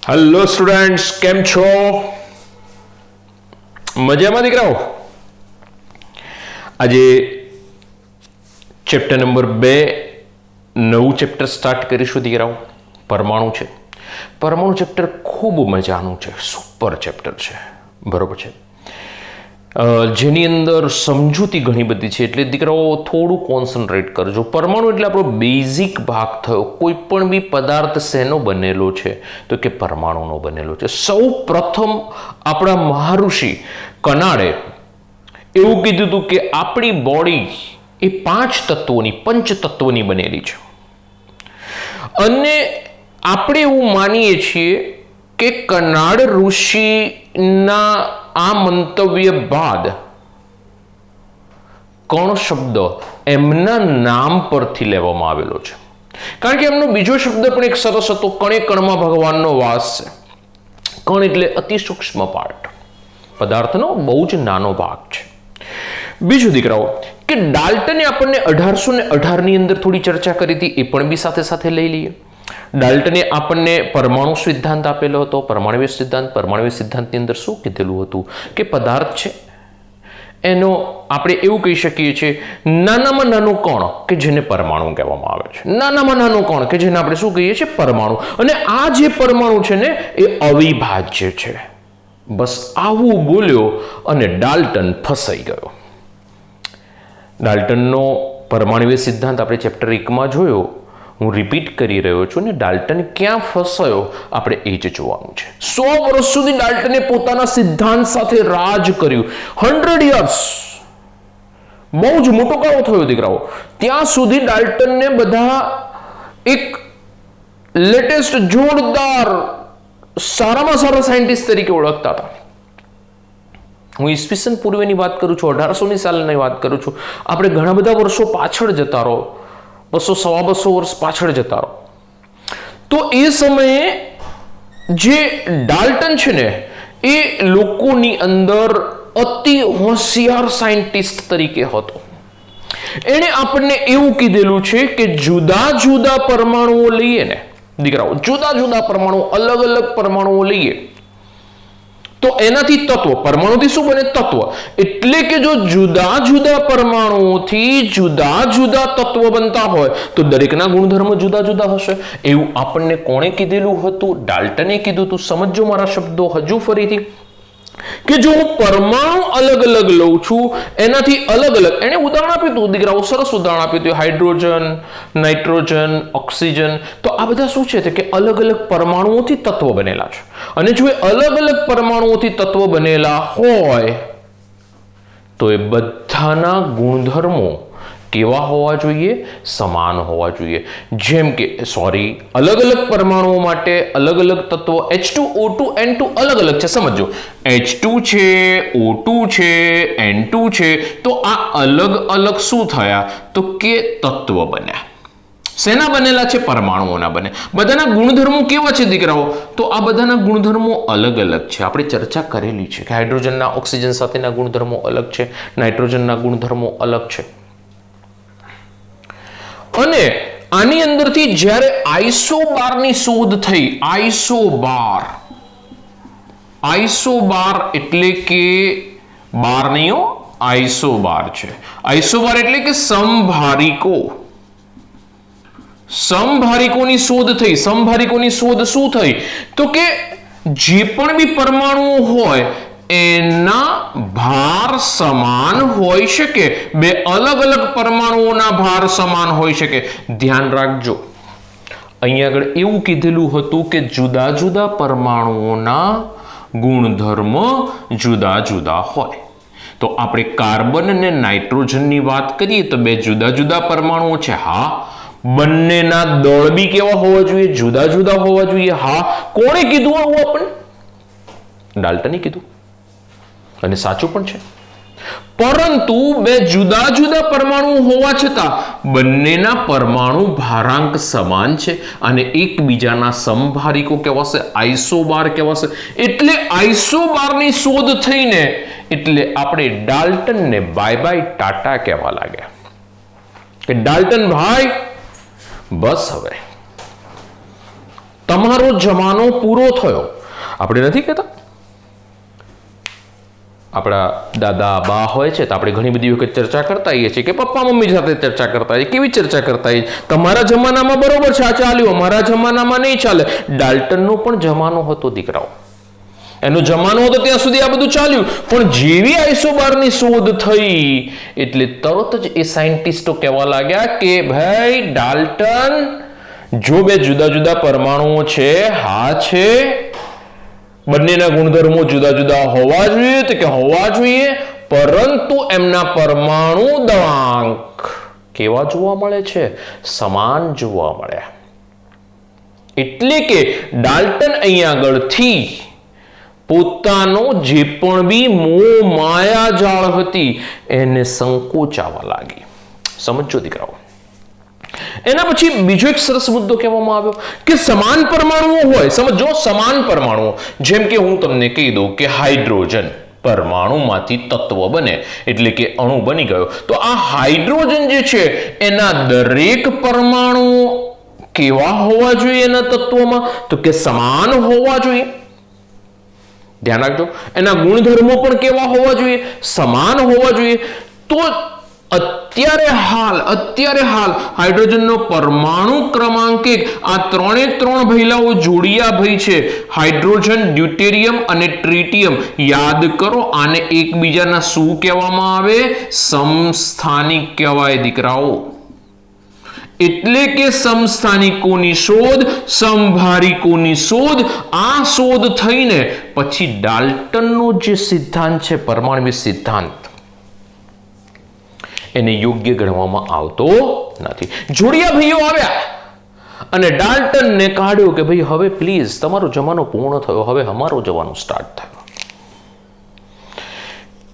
Hello students, કેમ છો? મજામાં દીકરાઓ? આજે ચેપ્ટર નંબર 2 નવું ચેપ્ટર સ્ટાર્ટ કરીશું દીકરાઓ. પરમાણુ છે. પરમાણુ ચેપ્ટર ખૂબ મજાનું છે, સુપર ચેપ્ટર છે, બરોબર છે. જેની અંદર સમજૂતી ઘણી બધી છે, એટલે દીકરાઓ થોડું કોન્સન્ટ્રેટ કરજો. પરમાણુ એટલે આપણો બેઝિક ભાગ થયો. કોઈ પણ બી પદાર્થ શેનો બનેલો છે? તો કે પરમાણુનો બનેલો છે. સૌ પ્રથમ આપણા મહાઋષિ કનાડે એવું કીધું હતું કે આપણી બોડી એ 5 તત્વોની, પંચતત્વોની બનેલી છે. અને આપણે એવું માનીએ છીએ કે કનાડ ઋષિના આ મંતવ્ય બાદ કણ શબ્દ એમના નામ પરથી લેવામાં આવેલો છે. કારણ કે એમનો બીજો શબ્દ પણ એક સરસ હતો, કણે કણમાં ભગવાનનો વાસ છે. કણ એટલે અતિ સૂક્ષ્મ પાર્ટ, પદાર્થનો બહુ જ નાનો ભાગ છે. બીજું દીકરાઓ કે ડાલ્ટને આપણને 1818 ની અંદર થોડી ચર્ચા કરી હતી, એ પણ બી સાથે સાથે લઈ લઈએ. ડાલ્ટને આપણને પરમાણુ સિદ્ધાંત આપેલો હતો. પરમાણુ સિદ્ધાંતની અંદર શું કીધેલું હતું કે પદાર્થ છે એનો આપણે એવું કહી શકીએ છીએ નાનામાં નાનો કણ કે જેને પરમાણુ કહેવામાં આવે છે. નાનામાં નાનો કણ કે જેને આપણે શું કહીએ છીએ? પરમાણુ. અને આ જે પરમાણુ છે ને એ અવિભાજ્ય છે. બસ આવું બોલ્યો અને ડાલ્ટન ફસાઈ ગયો. ડાલ્ટનનો પરમાણુ સિદ્ધાંત આપણે ચેપ્ટર 1માં જોયો. હું રિપીટ કરી રહ્યો છું ને ડાલ્ટન ક્યાં ફસાયો આપણે એ જ જોવાનું છે. 100 વર્ષ સુધી ડાલ્ટને પોતાના સિદ્ધાંત સાથે રાજ કર્યું. 100 years, બહુ જ મોટો ગાળો થયો દીકરાઓ. ત્યાં સુધી ડાલ્ટનને બધા એક લેટેસ્ટ જોરદાર સારામાં સારા સાયન્ટિસ્ટ તરીકે ઓળખતા હતા. હું ઈસવીસન પૂર્વેની વાત કરું છું, 1800ની સાલની વાત કરું છું. આપણે ઘણા બધા વર્ષો પાછળ જતા રહો, 200-250 વર્ષ પાછળ જતા રહો, તો એ સમયે જે ડાલ્ટન છે ને એ લોકોની અંદર અતિ હોશિયાર સાયન્ટિસ્ટ તરીકે હતો. એણે આપણને એવું કીધેલું છે કે જુદા જુદા પરમાણુઓ લઈએ ને દીકરાઓ, જુદા જુદા પરમાણુ, અલગ અલગ પરમાણુઓ લઈએ તો એનાથી તત્વ, પરમાણુથી શું બને? તત્વ. એટલે કે જો જુદા જુદા પરમાણુઓથી જુદા જુદા તત્વ બનતા હોય તો દરેકના ગુણધર્મ જુદા જુદા હશે. એવું આપણને કોણે કીધેલું હતું? ડાલ્ટને કીધું હતું. સમજો મારા શબ્દો હજુ ફરીથી કે જો હું પરમાણુ અલગ અલગ લઉં છું, એનાથી અલગ અલગ, એને ઉદાહરણ આપ્યું હતું દીકરાઓ, સરસ ઉદાહરણ આપ્યું હતું, હાઇડ્રોજન, નાઇટ્રોજન, ઓક્સિજન. તો આ બધા શું છે કે અલગ અલગ પરમાણુઓથી તત્વો બનેલા છે. અને જો એ અલગ અલગ પરમાણુઓથી તત્વો બનેલા હોય તો એ બધાના ગુણધર્મો કેવા હોવા જોઈએ? સમાન હોવા જોઈએ. જેમ કે અલગ અલગ પરમાણુઓ માટે અલગ અલગ તત્વો H2, O2, N2 અલગ અલગ છે. સમજો, H2 છે, O2 છે, N2 છે, તો આ અલગ અલગ શું થયા? તો કે તત્વ બન્યા. શેના બનેલા છે? પરમાણુઓના બને. બધાના ગુણધર્મો કેવા છે દીકરાઓ? તો આ બધાના ગુણધર્મો અલગ અલગ છે. આપણે ચર્ચા કરેલી છે કે હાઇડ્રોજનના ઓક્સિજન સાથેના ગુણધર્મો અલગ છે, નાઇટ્રોજનના ગુણધર્મો અલગ છે. અને આની અંદરથી જ્યારે આઇસોબારની શોધ થઈ, આઇસોબાર એટલે કે બાર નહીં, આઇસોબાર છે. આઇસોબાર એટલે કે સમભારિકો. સમભારિકોની શોધ થઈ. સમભારિકોની શોધ શું થઈ? તો કે જે પણ બી પરમાણુઓ હોય એના ભાર સમાન હોઈ શકે. બે અલગ અલગ પરમાણુઓના ભાર સમાન હોઈ શકે. ધ્યાન રાખજો, અહીંયા આગળ એવું કીધેલું હતું કે જુદા જુદા પરમાણુઓના ગુણધર્મ જુદા જુદા હોય. તો આપણે કાર્બન અને નાઇટ્રોજનની વાત કરીએ તો બે જુદા જુદા પરમાણુઓ છે. હા, બંનેના દળ બી કેવા હોવા જોઈએ? જુદા જુદા હોવા જોઈએ. હા, કોણે કીધું આવું? આપણને ડાલ્ટને કીધું અને સાચું પણ છે. પરંતુ બે જુદા જુદા પરમાણુ હોવા છતાં બંનેના પરમાણુ ભારાંક સમાન છે અને એકબીજાના સમભારિકો કહેવાશે, આઇસોબાર કહેવાશે. એટલે આઇસોબારની શોધ થઈને એટલે આપણે ડાલ્ટનને બાય બાય ટાટા કહેવા લાગ્યા કે ડાલ્ટન ભાઈ બસ હવે તમારો જમાનો પૂરો થયો. આપણે નથી કહેતા, આપણા દાદા બા હોય છે તો આપણે ઘણી બધી વખત ચર્ચા કરતા હોઈએ છીએ કે પપ્પા મમ્મી સાથે ચર્ચા કરતા હોઈએ. કેવી ચર્ચા કરતા હોઈએ? તમારા જમાનામાં બરોબર છે, આ ચાલ્યું, અમારા જમાનામાં નહીં ચાલે. ડાલ્ટનનો પણ જમાનો હતો દીકરાઓ, એનો જમાનો હતો ત્યાં સુધી આ બધું ચાલ્યું. પણ જેવી આઇસોબારની શોધ થઈ એટલે તરત જ એ સાયન્ટિસ્ટો કહેવા લાગ્યા કે ભાઈ ડાલ્ટન, જો બે જુદા જુદા પરમાણુઓ છે, હા છે, બંનેના ગુણધર્મો જુદા જુદા હોવા જોઈએ તો કે હોવા જોઈએ, પરંતુ એમના પરમાણુ દળાંક કેવા જોવા મળે છે? સમાન જોવા મળ્યા. એટલે કે ડાલ્ટન અહીંયા આગળથી પોતાનો જે પણ બી મોહ માયાજાળ હતી એને સંકોચાવા લાગી. સમજો દીકરાઓ. એના પછી બીજો એક સરસ મુદ્દો કહેવામાં આવ્યો કે સમાન પરમાણુઓ હોય. સમજો, સમાન પરમાણુઓ, જેમ કે હું તમને કહી દઉં કે હાઇડ્રોજન પરમાણુમાંથી તત્વ બને એટલે કે અણુ બની ગયો, તો આ હાઇડ્રોજન જે છે એના દરેક પરમાણુઓ કેવા હોવા જોઈએ? એના તત્વોમાં તો કે સમાન હોવા જોઈએ. ધ્યાન રાખજો, એના ગુણધર્મો પણ કેવા હોવા જોઈએ? સમાન હોવા જોઈએ. તો અત્યારે હાલ હાઇડ્રોજનનો પરમાણુ ક્રમાંક 1, આ ત્રણ ભૈલાઓ જોડિયા ભાઈ છે, હાઇડ્રોજન, ડ્યુટેરિયમ અને ટ્રિટિયમ. યાદ કરો, આને એકબીજાના શું કહેવામાં આવે? સમસ્થાનિક કહેવાય દીકરાઓ. એટલે કે સમસ્થાનિકોની શોધ, સમભારિકોની શોધ. આ શોધ થઈને પછી ડાલ્ટનનો જે સિદ્ધાંત છે, પરમાણ્વીય સિદ્ધાંત, એને યોગ્ય ગણવામાં આવતો નથી. જોડિયા ભાઈઓ આવ્યા અને ડાલ્ટનને કાઢ્યો કે ભાઈ હવે પ્લીઝ તમારો જમાનો પૂર્ણ થયો, હવે અમારો જમાનો સ્ટાર્ટ થયો.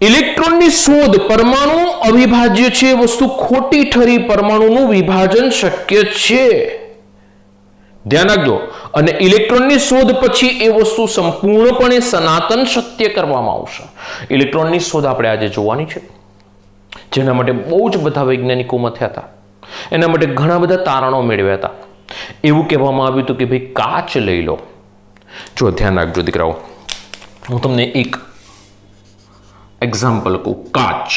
ઇલેક્ટ્રોનની શોધ, પરમાણુ અવિભાજ્ય છે, વસ્તુ ખોટી ઠરી, પરમાણુનું વિભાજન શક્ય છે. ધ્યાન રાખજો. અને ઇલેક્ટ્રોનની શોધ પછી એ વસ્તુ સંપૂર્ણપણે સનાતન સત્ય કરવામાં આવશે. ઇલેક્ટ્રોનની શોધ આપણે આજે જોવાની છે, જેના માટે બહુ જ બધા વૈજ્ઞાનિકો મથ્યા હતા, એના માટે ઘણા બધા તારણો મેળવ્યા હતા. એવું કહેવામાં આવ્યું હતું કે ભાઈ કાચ લઈ લો. જો ધ્યાન રાખજો દીકરાઓ, હું તમને એક એક્ઝામ્પલ કહું. કાચ,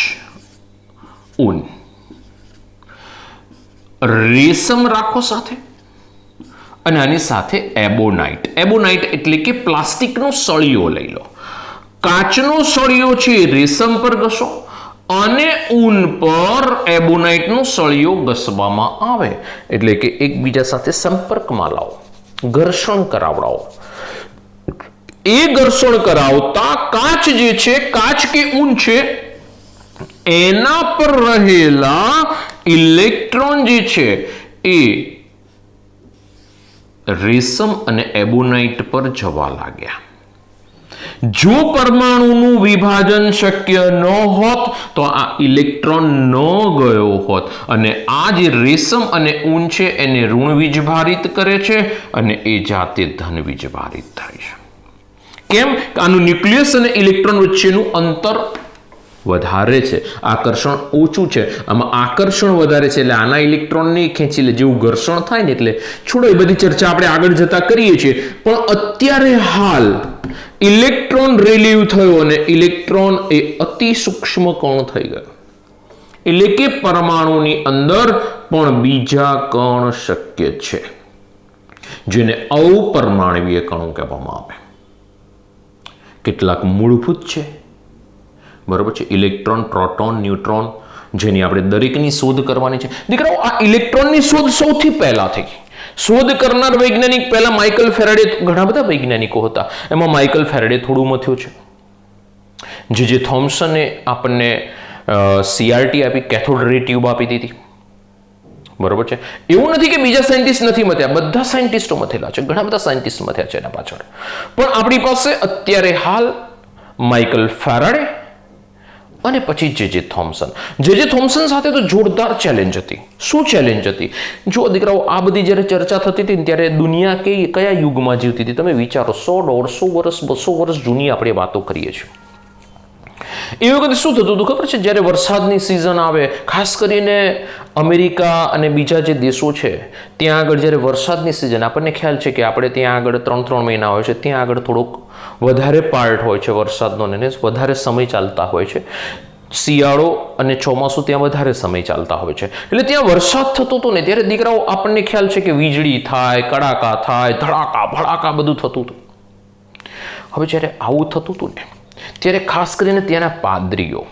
ઊન, રેશમ રાખો સાથે, અને આની સાથે એબોનાઇટ. એબોનાઇટ એટલે કે પ્લાસ્ટિકનો સળિયો લઈ લો. કાચનો સળિયો છે રેશમ પર ઘસો અને ઊન પર એબોનાઇટનો સળિયો ઘસવામાં આવે એટલે કે એકબીજા સાથે સંપર્કમાં લાવો, ઘર્ષણ કરાવડાવો. એ ઘર્ષણ કરાવતા કાચ જે છે, કાચ કે ઊન છે, એના પર રહેલા ઇલેક્ટ્રોન જે છે એ રેશમ અને એબોનાઇટ પર જવા લાગ્યા. જો પરમાણુનું વિભાજન શક્ય ન હોત તો આ ઇલેક્ટ્રોન ન ગયો હોત, અને આ જે રેશમ અને ઊન છે એને ઋણ વીજભારિત કરે છે અને એ જાતે ધન વીજભારિત થાય છે. કેમ? આનું ન્યુક્લિયસ અને ઇલેક્ટ્રોન વચ્ચેનું અંતર વધારે છે, આકર્ષણ ઓછું છે. આમાં આકર્ષણ વધારે છે એટલે આના ઇલેક્ટ્રોનને ખેંચી લે, જેવું ઘર્ષણ થાય ને. એટલે છોડો, એ બધી ચર્ચા આપણે આગળ જતા કરીએ છીએ. પણ અત્યારે હાલ ઇલેક્ટ્રોન રિલીવ થયો અને ઇલેક્ટ્રોન એ અતિ સૂક્ષ્મ કણ થઈ ગયો. એટલે કે પરમાણુની અંદર પણ બીજા કણ શક્ય છે, જેને અપરમાણવીય કણો કહેવામાં આવે. કેટલાક મૂળભૂત છે, બરોબર છે? ઇલેક્ટ્રોન, પ્રોટોન, ન્યુટ્રોન, જેની આપણે દરેકની શોધ કરવાની છે. દીકરાઓ, આ ઇલેક્ટ્રોનની શોધ સૌથી પહેલા થઈ. શોધ કરનાર વૈજ્ઞાનિક પહેલા માઇકલ ફેરાડે. ઘણા બધા વૈજ્ઞાનિકો હતા, એમાં માઇકલ ફેરાડે થોડું મથ્યું છે. જે થોમ્સને આપણને CRT આપી, કેથોડ રે ટ્યુબ આપી દીધી, બરોબર છે? એવું નથી કે બીજા સાયન્ટિસ્ટ નથી મથ્યા, બધા સાયન્ટિસ્ટો મથેલા છે, ઘણા બધા સાયન્ટિસ્ટ મથ્યા છે એના પાછળ. પણ આપણી પાસે અત્યારે હાલ માઇકલ ફેરાડે અને પછી જે થોમ્સન સાથે તો જોરદાર ચેલેન્જ હતી. શું ચેલેન્જ હતી? જો દીકરાઓ, આ બધી જ્યારે ચર્ચા થતી હતી ને ત્યારે દુનિયા કયા યુગમાં જીવતી હતી તમે વિચારો. 100, 150 વર્ષ, 200 વર્ષ જૂની આપણે વાતો કરીએ છીએ. એ વખતે શું થતું હતું ખબર છે? જ્યારે વરસાદની સિઝન આવે, ખાસ કરીને અમેરિકા અને બીજા જે દેશો છે ત્યાં આગળ જ્યારે વરસાદની સિઝન, આપણને ખ્યાલ છે કે આપણે ત્યાં આગળ 3 મહિના હોય છે, ત્યાં આગળ થોડોક વધારે પાર્ટ હોય છે વરસાદનો ને વધારે સમય ચાલતા હોય છે. શિયાળો અને ચોમાસું ત્યાં વધારે સમય ચાલતા હોય છે. એટલે ત્યાં વરસાદ થતો હતો ને ત્યારે દીકરાઓ આપણને ખ્યાલ છે કે વીજળી થાય, કડાકા થાય, ધડાકા ભડાકા બધું થતું હતું. હવે જ્યારે આવું થતું હતું ને ત્યારે ખાસ કરીને ત્યાંના પાદરીઓ,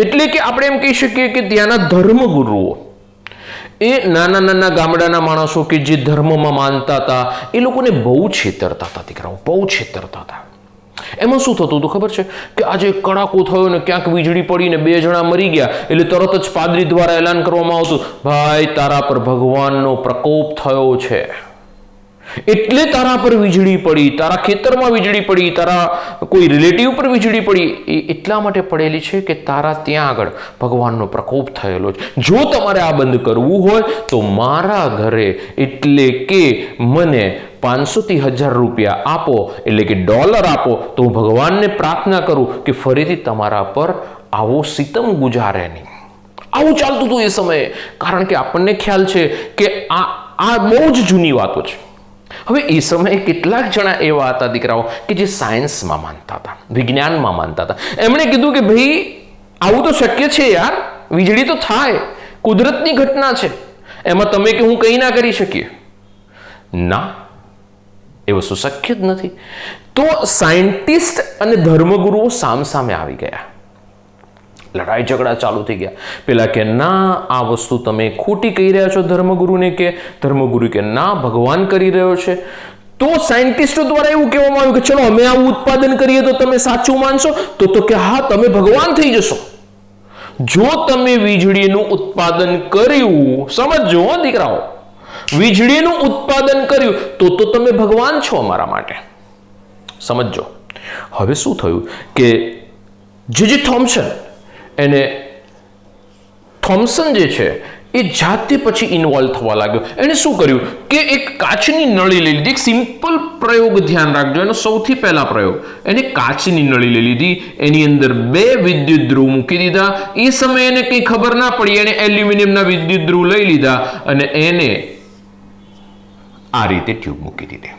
એટલે કે આપણે એમ કહી શકીએ કે ત્યાંના ધર્મગુરુઓ, એ નાના નાના ગામડાના માણસો કે જે ધર્મમાં માનતા હતા એ લોકોને બહુ છેતરતા હતા દીકરાઓ, બહુ છેતરતા હતા. એમાં શું થતું હતું ખબર છે કે આજે કડાકો થયો ને ક્યાંક વીજળી પડીને 2 જણા મરી ગયા એટલે તરત જ પાદરી દ્વારા એલાન કરવામાં આવતું, ભાઈ તારા પર ભગવાનનો પ્રકોપ થયો છે, એટલે તારા પર વીજળી પડી, તારા ખેતરમાં વીજળી પડી, તારા કોઈ રિલેટિવ પર વીજળી પડી, એ એટલા માટે પડેલી છે કે તારા ત્યાં આગળ ભગવાનનો પ્રકોપ થયેલો છે. જો તમારે આ બંધ કરવું હોય તો મારા ઘરે એટલે કે મને 500 થી 1000 રૂપિયા આપો, એટલે કે ડોલર આપો, તો હું ભગવાનને પ્રાર્થના કરું કે ફરીથી તમારા પર આવો સિતમ ગુજારે નહીં. આવું ચાલતું હતું એ સમયે, કારણ કે આપણને ખ્યાલ છે કે આ બહુ જ જૂની વાતો છે. હવે એ સમયે કેટલાક જણા એવા હતા દીકરાઓ કે જે સાયન્સમાં માનતા હતા, વિજ્ઞાનમાં માનતા હતા. એમણે કીધું કે ભાઈ આવું તો શક્ય છે યાર, વીજળી તો થાય, કુદરતની ઘટના છે, એમાં તમે કે હું કંઈ ના કરી શકીએ. ના, એ વસ્તુ શક્ય જ નથી. તો સાયન્ટિસ્ટ અને ધર્મગુરુઓ સામસામે આવી ગયા, લડાઈ ઝઘડા ચાલુ થઈ ગયા. પેલા કે ના આ વસ્તુ તમે ખોટી કહી રહ્યા છો, ધર્મગુરુને કે, ધર્મગુરુ કે ના ભગવાન કરી રહ્યો છે. તો સાયન્ટિસ્ટો દ્વારા એવું કહેવામાં આવ્યું કે ચલો અમે આવું ઉત્પાદન કરીએ તો તમે સાચું માનશો? તો કે હા, તમે ભગવાન થઈ જશો. જો તમે વીજળીનું ઉત્પાદન કર્યું, સમજો દીકરાઓ, વીજળીનું ઉત્પાદન કર્યું તો તમે ભગવાન છો અમારા માટે, સમજો. હવે શું થયું કે જે થોમ્સન, એને થોમ્સન જે છે એ જાતે પછી ઇન્વોલ્વ થવા લાગ્યો. એને શું કર્યું કે એક કાચની નળી લઈ લીધી. એક સિમ્પલ પ્રયોગ ધ્યાન રાખજો, એનો સૌથી પહેલા પ્રયોગ, એને કાચની નળી લઈ લીધી, એની અંદર 2 વિદ્યુત ધ્રુવ મૂકી દીધા. એ સમયે એને કંઈ ખબર ના પડી, એને એલ્યુમિનિયમના વિદ્યુત ધ્રુવ લઈ લીધા અને એને આ રીતે ટ્યુબ મૂકી દીધી.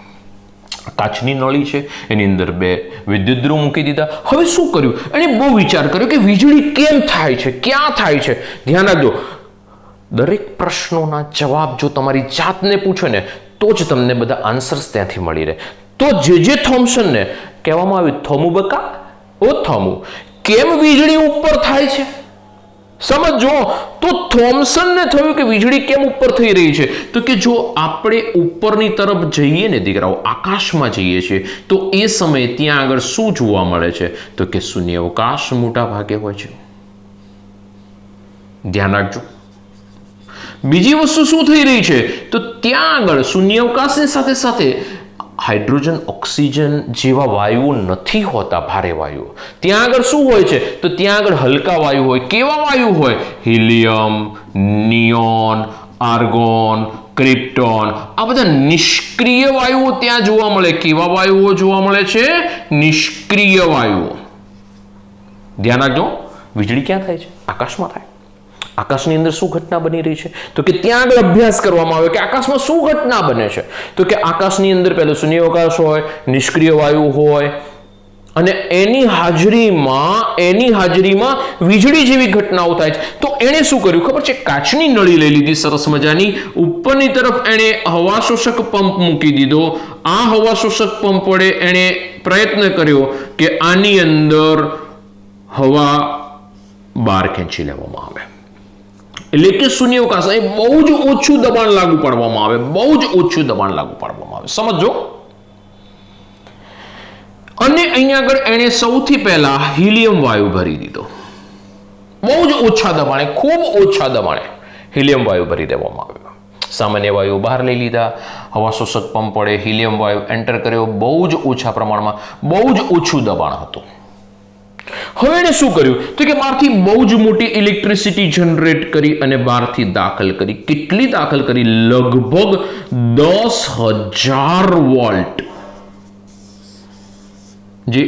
કાચની નળી છે, એની અંદર 2 વિદ્યુત ધ્રુવ મૂકી દીધા. હવે શું કર્યું, એને બહુ વિચાર કર્યો કે વીજળી કેમ થાય છે, ક્યાં થાય છે. ધ્યાન રાખજો, દરેક પ્રશ્નોના જવાબ જો તમારી જાતને પૂછો ને તો જ તમને બધા આન્સર્સ ત્યાંથી મળી રહે. તો જે થોમ્સનને કહેવામાં આવ્યું, થોમુ બકા, ઓ થોમુ, કેમ વીજળી ઉપર થાય છે સમજો. તો થોમ્સનને થયું કે વીજળી કેમ ઉપર થઈ રહી છે, તો કે જો આપણે ઉપરની તરફ જઈએ ને દીકરાઓ, આકાશમાં જઈએ છીએ, તો એ સમયે ત્યાં આગળ શું જોવા મળે છે, તો કે શૂન્યાવકાશ મોટા ભાગે હોય છે. ધ્યાન રાખજો. બીજી વસ્તુ શું થઈ રહી છે, તો ત્યાં આગળ શૂન્યાવકાશની સાથે સાથે હાઇડ્રોજન, ઓક્સિજન જેવા વાયુઓ નથી હોતા, ભારે વાયુઓ. ત્યાં આગળ શું હોય છે, તો ત્યાં આગળ હલકા વાયુ હોય. કેવા વાયુ હોય? હિલિયમ, નિયોન, આર્ગોન, ક્રિપ્ટોન, આ બધા નિષ્ક્રિય વાયુઓ ત્યાં જોવા મળે. કેવા વાયુઓ જોવા મળે છે? નિષ્ક્રિય વાયુઓ. ધ્યાન રાખજો, વીજળી ક્યાં થાય છે? આકાશમાં થાય. આકાશની અંદર શું ઘટના બની રહી છે, તો કે ત્યાં આગળ અભ્યાસ કરવામાં આવ્યો કે આકાશમાં શું ઘટના બને છે. તો કે આકાશની અંદર પહેલો શૂન્યાવકાશ હોય, નિષ્ક્રિય વાયુ હોય, અને એની હાજરીમાં વીજળી જેવી ઘટનાઓ થાય છે. તો એણે શું કર્યું ખબર છે? કાચની નળી લઈ લીધી સરસ મજાની, ઉપરની તરફ એણે હવા શોષક પંપ મૂકી દીધો. આ હવા શોષક પંપ વડે એણે પ્રયત્ન કર્યો કે આની અંદર હવા બહાર ખેંચી લેવામાં આવે, એટલે કે શૂન્યાવકાશ. અહીં બહુ જ ઓછું દબાણ લાગુ પાડવામાં આવે, બહુ જ ઓછું દબાણ લાગુ પાડવામાં આવે, સમજો. અને અહીંયા આગળ એણે સૌથી પહેલા હિલિયમ વાયુ ભરી દીધો. બહુ જ ઓછા દબાણે, ખૂબ ઓછા દબાણે હિલિયમ વાયુ ભરી દેવામાં આવ્યો. સામાન્ય વાયુ બહાર લઈ લીધા, હવા શોષક પંપ વડે હિલિયમ વાયુ એન્ટર કર્યો, બહુ જ ઓછા પ્રમાણમાં, બહુ જ ઓછું દબાણ હતું. હવે એને શું કર્યું, તો કે બહારથી બહુ જ મોટી ઇલેક્ટ્રિસિટી જનરેટ કરી અને બહારથી દાખલ કરી. કેટલી દાખલ કરી? લગભગ 10,000 વોલ્ટ. જે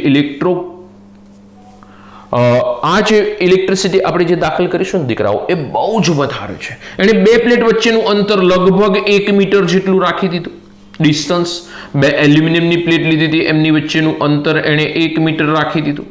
આ જે ઇલેક્ટ્રિસિટી આપણે જે દાખલ કરીશું ને દીકરાઓ એ બહુ જ વધારે છે. એણે બે પ્લેટ વચ્ચેનું અંતર લગભગ 1 મીટર જેટલું રાખી દીધું. ડિસ્ટન્સ, બે એલ્યુમિનિયમની પ્લેટ લીધી હતી, એમની વચ્ચેનું અંતર એણે 1 મીટર રાખી દીધું.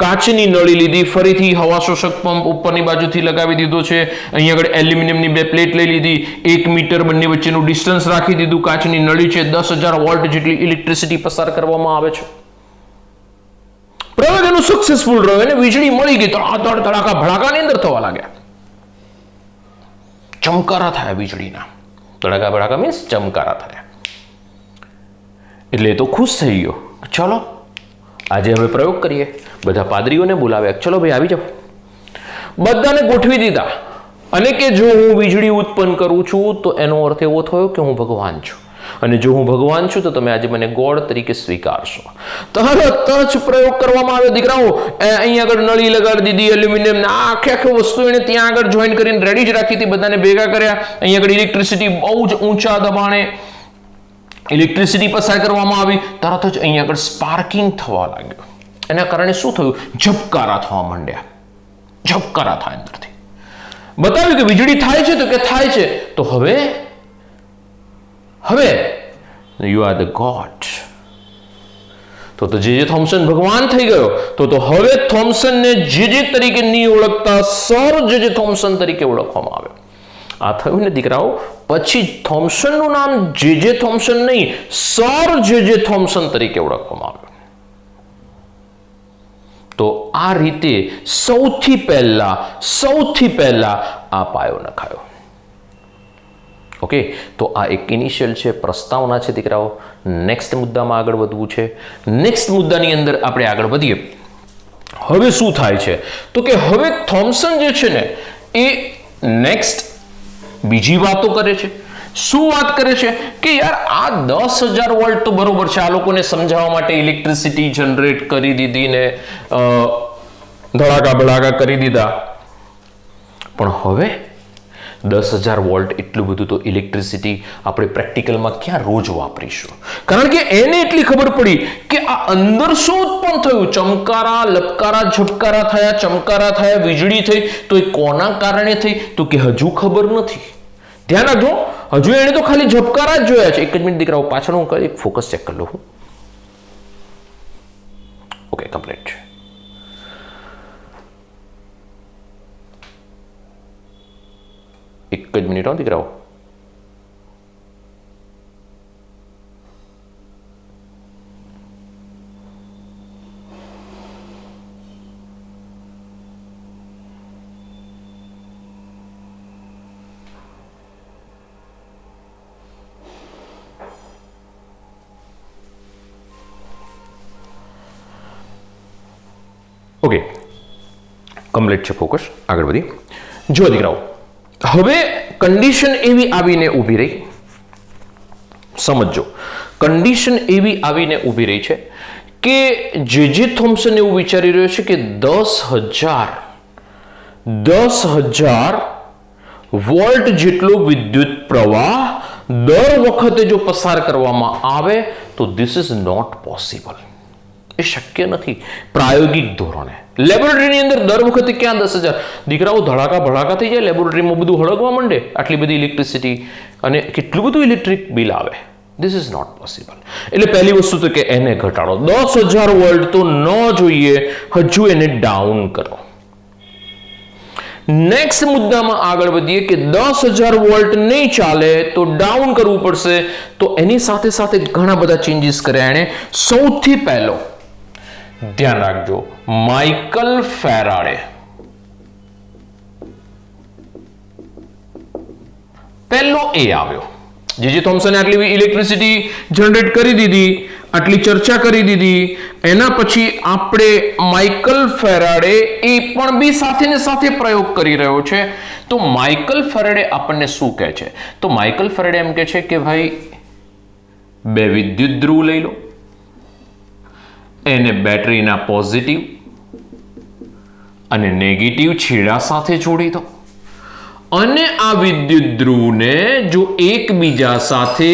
કાચની નળી લીધી, ફરીથી હવા શોષક પંપ ઉપરની બાજુથી લગાવી દીધો છે. અહીંયા આગળ એલ્યુમિનિયમની બે પ્લેટ લઈ લીધી, 1 મીટર બંને વચ્ચેનું ડિસ્ટન્સ રાખી દીધું. કાચની નળી છે, 10,000 વોલ્ટ જેટલી ઇલેક્ટ્રિસિટી પસાર કરવામાં આવે છે. પ્રયોગ એનું સક્સેસફુલ રહ્યો, એને વીજળી મળી ગઈ, ધડાકા ભડાકાની અંદર થવા લાગ્યા. ચમકારા થયા વીજળીના. ધડાકા ભડાકા મીન્સ ચમકારા થયા. એટલે એ તો ખુશ થઈ ગયો. ચલો આજે હવે પ્રયોગ કરીએ. બધા પાદરીઓને બોલાવ્યા, ચલો ભાઈ આવી જાઓ. બધાને ગોઠવી દીધા અને કે જો હું વીજળી ઉત્પન્ન કરું છું તો એનો અર્થ એવો થયો કે હું ભગવાન છું, અને જો હું ભગવાન છું તો તમે આજે મને ગોડ તરીકે સ્વીકારશો. તરત જ પ્રયોગ કરવામાં આવ્યો દીકરાઓ. અહીંયા આગળ નળી લગાડી દીધી, એલ્યુમિનિયમ આખી વસ્તુ એને ત્યાં આગળ જોઈન કરીને રેડી જ રાખી હતી. બધાને ભેગા કર્યા. અહીંયા આગળ ઇલેક્ટ્રિસિટી બહુ જ ઊંચા દબાણે ઇલેક્ટ્રિસિટી પસાર કરવામાં આવી. તરત જ અહીંયા આગળ સ્પાર્કિંગ થવા લાગ્યો. એના કારણે શું થયું? ઝબકારા થવા માંડ્યા. ઝબકારા થાય અંદરથી. બતાવ્યું કે વીજળી થાય છે, તો કે થાય છે. તો હવે યુ આર ધ ગોડ. તો જે થોમ્સન ભગવાન થઈ ગયો. તો હવે થોમ્સનને જે તરીકે નહીં ઓળખતા સર જે થોમ્સન તરીકે ઓળખવામાં આવે. આ થયું ને દીકરાઓ. પછી થોમ્સનનું નામ જે થોમ્સન નહીં, સર જે થોમ્સન તરીકે ઓળખવામાં આવ્યું. તો આ રીતે સૌથી પહેલા આ પાયો નખાયો. ઓકે, તો આ એક ઇનિશિયલ છે, પ્રસ્તાવના છે દીકરાઓ. નેક્સ્ટ મુદ્દામાં આગળ વધવું છે. નેક્સ્ટ મુદ્દાની અંદર આપણે આગળ વધીએ. હવે શું થાય છે? તો કે હવે થોમ્સન જે છે ને એ નેક્સ્ટ બીજી વાતો કરે છે. શું વાત કરે છે? કે યાર આ 10,000 વોલ્ટ તો બરોબર છે, આ લોકોને સમજાવવા માટે ઇલેક્ટ્રિસિટી જનરેટ કરી દીધી ને ધડાકા ભડાકા કરી દીધા. પણ હવે 10,000 વોલ્ટ એટલું બધું તો ઇલેક્ટ્રિસિટી આપણે પ્રેક્ટિકલમાં ક્યાં રોજ વાપરીશું? કારણ કે એને એટલી ખબર પડી કે આ અંદર શું ઉત્પન્ન થયું. ચમકારા, લપકારા, ઝબકારા થયા, ચમકારા થયા, વીજળી થઈ. તો એ કોના કારણે થઈ? તો કે હજુ ખબર નથી. ધ્યાન રાખજો, હજુ એને તો ખાલી ઝબકારા જ જોયા છે. એક જ મિનિટ દીકરાઓ, પાછળ હું કરી ફોકસ ચેક કરી લઉં. Okay, complete. એક જ મિનિટ હો દીકરાઓ. ઓકે, કમ્પ્લીટ છે ફોકસ. આગળ વધી. જો દીકરાઓ, હવે કન્ડિશન એવી આવીને ઊભી રહી. સમજો, કન્ડિશન એવી આવીને ઊભી રહી છે કે જે થોમ્સન એવું વિચારી રહ્યો છે કે 10,000 વોલ્ટ જેટલો વિદ્યુત પ્રવાહ દર વખતે જો પસાર કરવામાં આવે તો ધીસ ઇઝ નોટ પોસિબલ. એ શક્ય નથી પ્રાયોગિક ધોરણે. લેબોરેટરીની અંદર દર વખતે ક્યાં 10,000? દીકરાઓ ધડાકા ભડાકા થઈ જાય, લેબોરેટરીમાં બધું હળગવા માંડે, આટલી બધી ઇલેક્ટ્રિસિટી અને કેટલું બધું ઇલેક્ટ્રિક બિલ આવે. This is not possible. એટલે પહેલી વસ્તુ તો કે એને ઘટાડો. 10,000 વોલ્ટ તો ન જોઈએ, હજુ એને ડાઉન કરો. નેક્સ્ટ મુદ્દામાં આગળ વધીએ કે 10,000 વોલ્ટ નહીં ચાલે તો ડાઉન કરવું પડશે. તો એની સાથે સાથે ઘણા બધા ચેન્જીસ કર્યા એણે. સૌથી પહેલો ધ્યાન રાખજો, માઇકલ ફેરાડે પહેલો એ આવ્યો. જે થોમ્સને આટલી ઇલેક્ટ્રિસિટી જનરેટ કરી દીધી, આટલી ચર્ચા કરી દીધી, એના પછી આપણે માઇકલ ફેરાડે એ પણ બી સાથે ને સાથે પ્રયોગ કરી રહ્યો છે. તો માઇકલ ફેરાડે આપણને શું કહે છે? તો માઇકલ ફેરાડે એમ કહે છે કે ભાઈ બે વિદ્યુત ધ્રુવ લઈ લો, એને બેટરીના પોઝિટિવ અને નેગેટિવ છેડા સાથે જોડી દો અને આ વિદ્યુત ધ્રુવને જો એકબીજા સાથે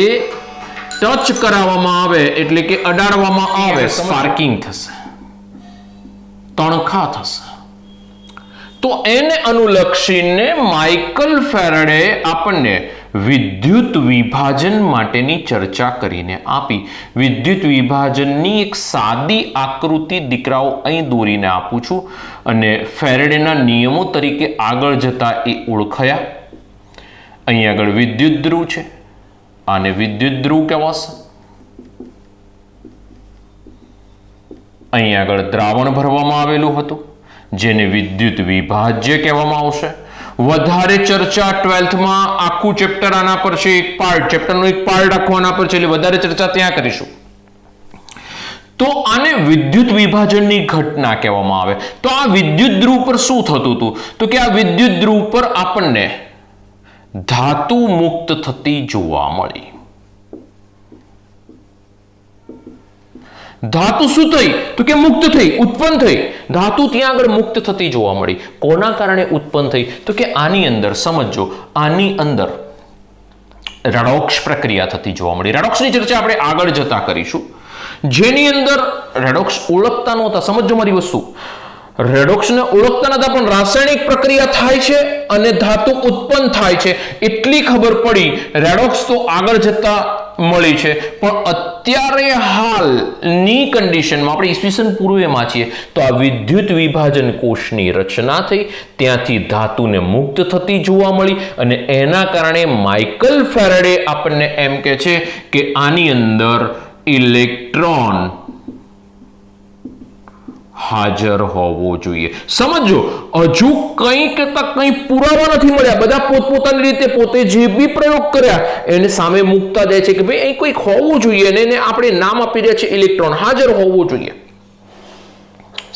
ટચ કરાવવામાં આવે એટલે કે અડાડવામાં આવે, સ્પાર્કિંગ થશે, તણખા થશે. તો એને અનુલક્ષીને માઇકલ ફેરાડે આપણને વિદ્યુત વિભાજન માટેની ચર્ચા કરીને આપી. વિદ્યુત વિભાજનની એક સાદી આકૃતિ દીકરાઓ અહીં દોરીને આપું છું અને ફેરાડેના નિયમો તરીકે આગળ જતા એ ઓળખાયા. અહીં આગળ વિદ્યુત ધ્રુવ છે, આને વિદ્યુત ધ્રુવ કહેવાશે. અહીં આગળ દ્રાવણ ભરવામાં આવેલું હતું જેને વિદ્યુત વિભાજ્ય કહેવામાં આવશે. વધારે ચર્ચા 12th માં આખું ચેપ્ટર આના પર છે, એક પાર્ટ ચેપ્ટરનો એક પાર્ટ આખો આના પર છે, એટલે વધારે ચર્ચા ત્યાં કરીશું. તો આને વિદ્યુત વિભાજનની ઘટના કહેવામાં આવે. તો આ વિદ્યુત ધ્રુવ પર શું થતું હતું? તો કે આ વિદ્યુત ધ્રુવ પર આપણને ધાતુ મુક્ત થતી જોવા મળી. ધાતુ શું થઈ? તો કે મુક્ત થઈ, ઉત્પન્ન થઈ. ધાતુ ત્યાં આગળ મુક્ત થતી જોવા મળી. કોના કારણે ઉત્પન્ન થઈ? તો કે આની અંદર સમજો, આની અંદર રેડોક્સ પ્રક્રિયા થતી જોવા મળી. રેડોક્સની ચર્ચા આપણે આગળ જતા કરીશું, જેની અંદર રેડોક્સ ઓળખતા નહોતા. સમજો મારી વસ્તુ, રેડોક્સને ઓળખતા નતા, પણ રાસાયણિક પ્રક્રિયા થાય છે અને ધાતુ ઉત્પન્ન થાય છે એટલી ખબર પડી. રેડોક્સ તો આગળ જતા મળી છે, પણ અત્યારે હાલની કન્ડિશનમાં આપણે ઈસવીસન પૂર્વેમાં છીએ, તો આ વિદ્યુત વિભાજન કોષની રચના થઈ, ત્યાંથી ધાતુને મુક્ત થતી જોવા મળી અને એના કારણે માઇકલ ફેરાડે આપણને એમ કહે છે કે આની અંદર ઇલેક્ટ્રોન હાજર હોવો જોઈએ. સમજો, હજુ કંઈ કરતા કંઈ પુરાવા નથી મળ્યા. બધા પોતપોતાની રીતે પોતે જે બી પ્રયોગ કર્યા એને સામે મૂકતા જાય છે કે ભાઈ અહીં કંઈક હોવું જોઈએ અને એને આપણે નામ આપી રહ્યા છે ઇલેક્ટ્રોન, હાજર હોવો જોઈએ.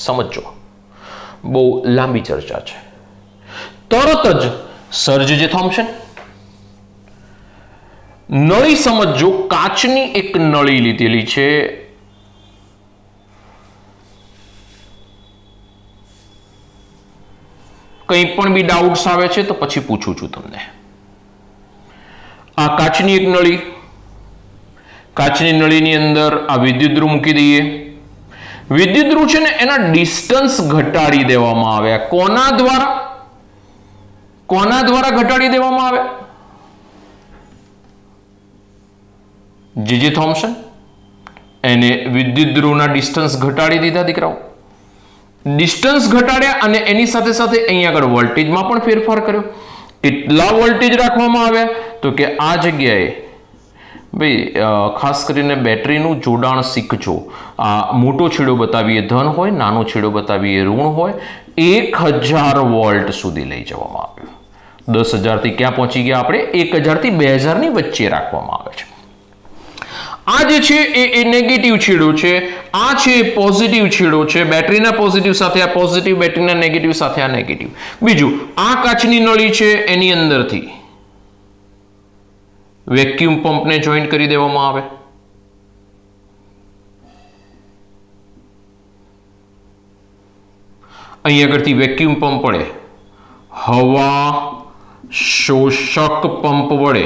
સમજો, બહુ લાંબી ચર્ચા છે. તરત જ સર જે થોમ્સન નળી, સમજો કાચની એક નળી લીધેલી છે. કંઈ પણ બી ડાઉટ્સ આવે છે તો પછી પૂછું છું તમને. આ કાચની એક નળી, કાચની નળીની અંદર આ વિદ્યુત ધ્રુવ મૂકી દઈએ. વિદ્યુત ધ્રુવ છે ને એના ડિસ્ટન્સ ઘટાડી દેવામાં આવ્યા. કોના દ્વારા? કોના દ્વારા ઘટાડી દેવામાં આવ્યા? જે થોમ્સન એને વિદ્યુત ધ્રુવના ડિસ્ટન્સ ઘટાડી દીધા દીકરાઓ. ડિસ્ટન્સ ઘટાડ્યા અને એની સાથે સાથે અહીં આગળ વોલ્ટેજમાં પણ ફેરફાર કર્યો. કેટલા વોલ્ટેજ રાખવામાં આવ્યા? તો કે આ જગ્યાએ ભાઈ ખાસ કરીને બેટરીનું જોડાણ શીખજો. આ મોટો છેડો બતાવીએ ધન હોય, નાનો છેડો બતાવીએ ઋણ હોય. 1000 વોલ્ટ સુધી લઈ જવામાં આવ્યો. 10,000 થી ક્યાં પહોંચી ગયા આપણે? 1000 થી 2000 ની વચ્ચે રાખવામાં આવે છે. આ જે છે એ નેગેટિવ છેડો છે, આ છે પોઝિટિવ છેડો છે. બેટરીના પોઝિટિવ સાથે આ પોઝિટિવ, બેટરીના નેગેટિવ સાથે આ નેગેટિવ. બીજું, આ કાચની નળી છે, એની અંદરથી વેક્યુમ પંપને જોઈન્ટ કરી દેવામાં આવે. અહીં આગળથી વેક્યુમ પંપ વડે, હવા શોષક પંપ વડે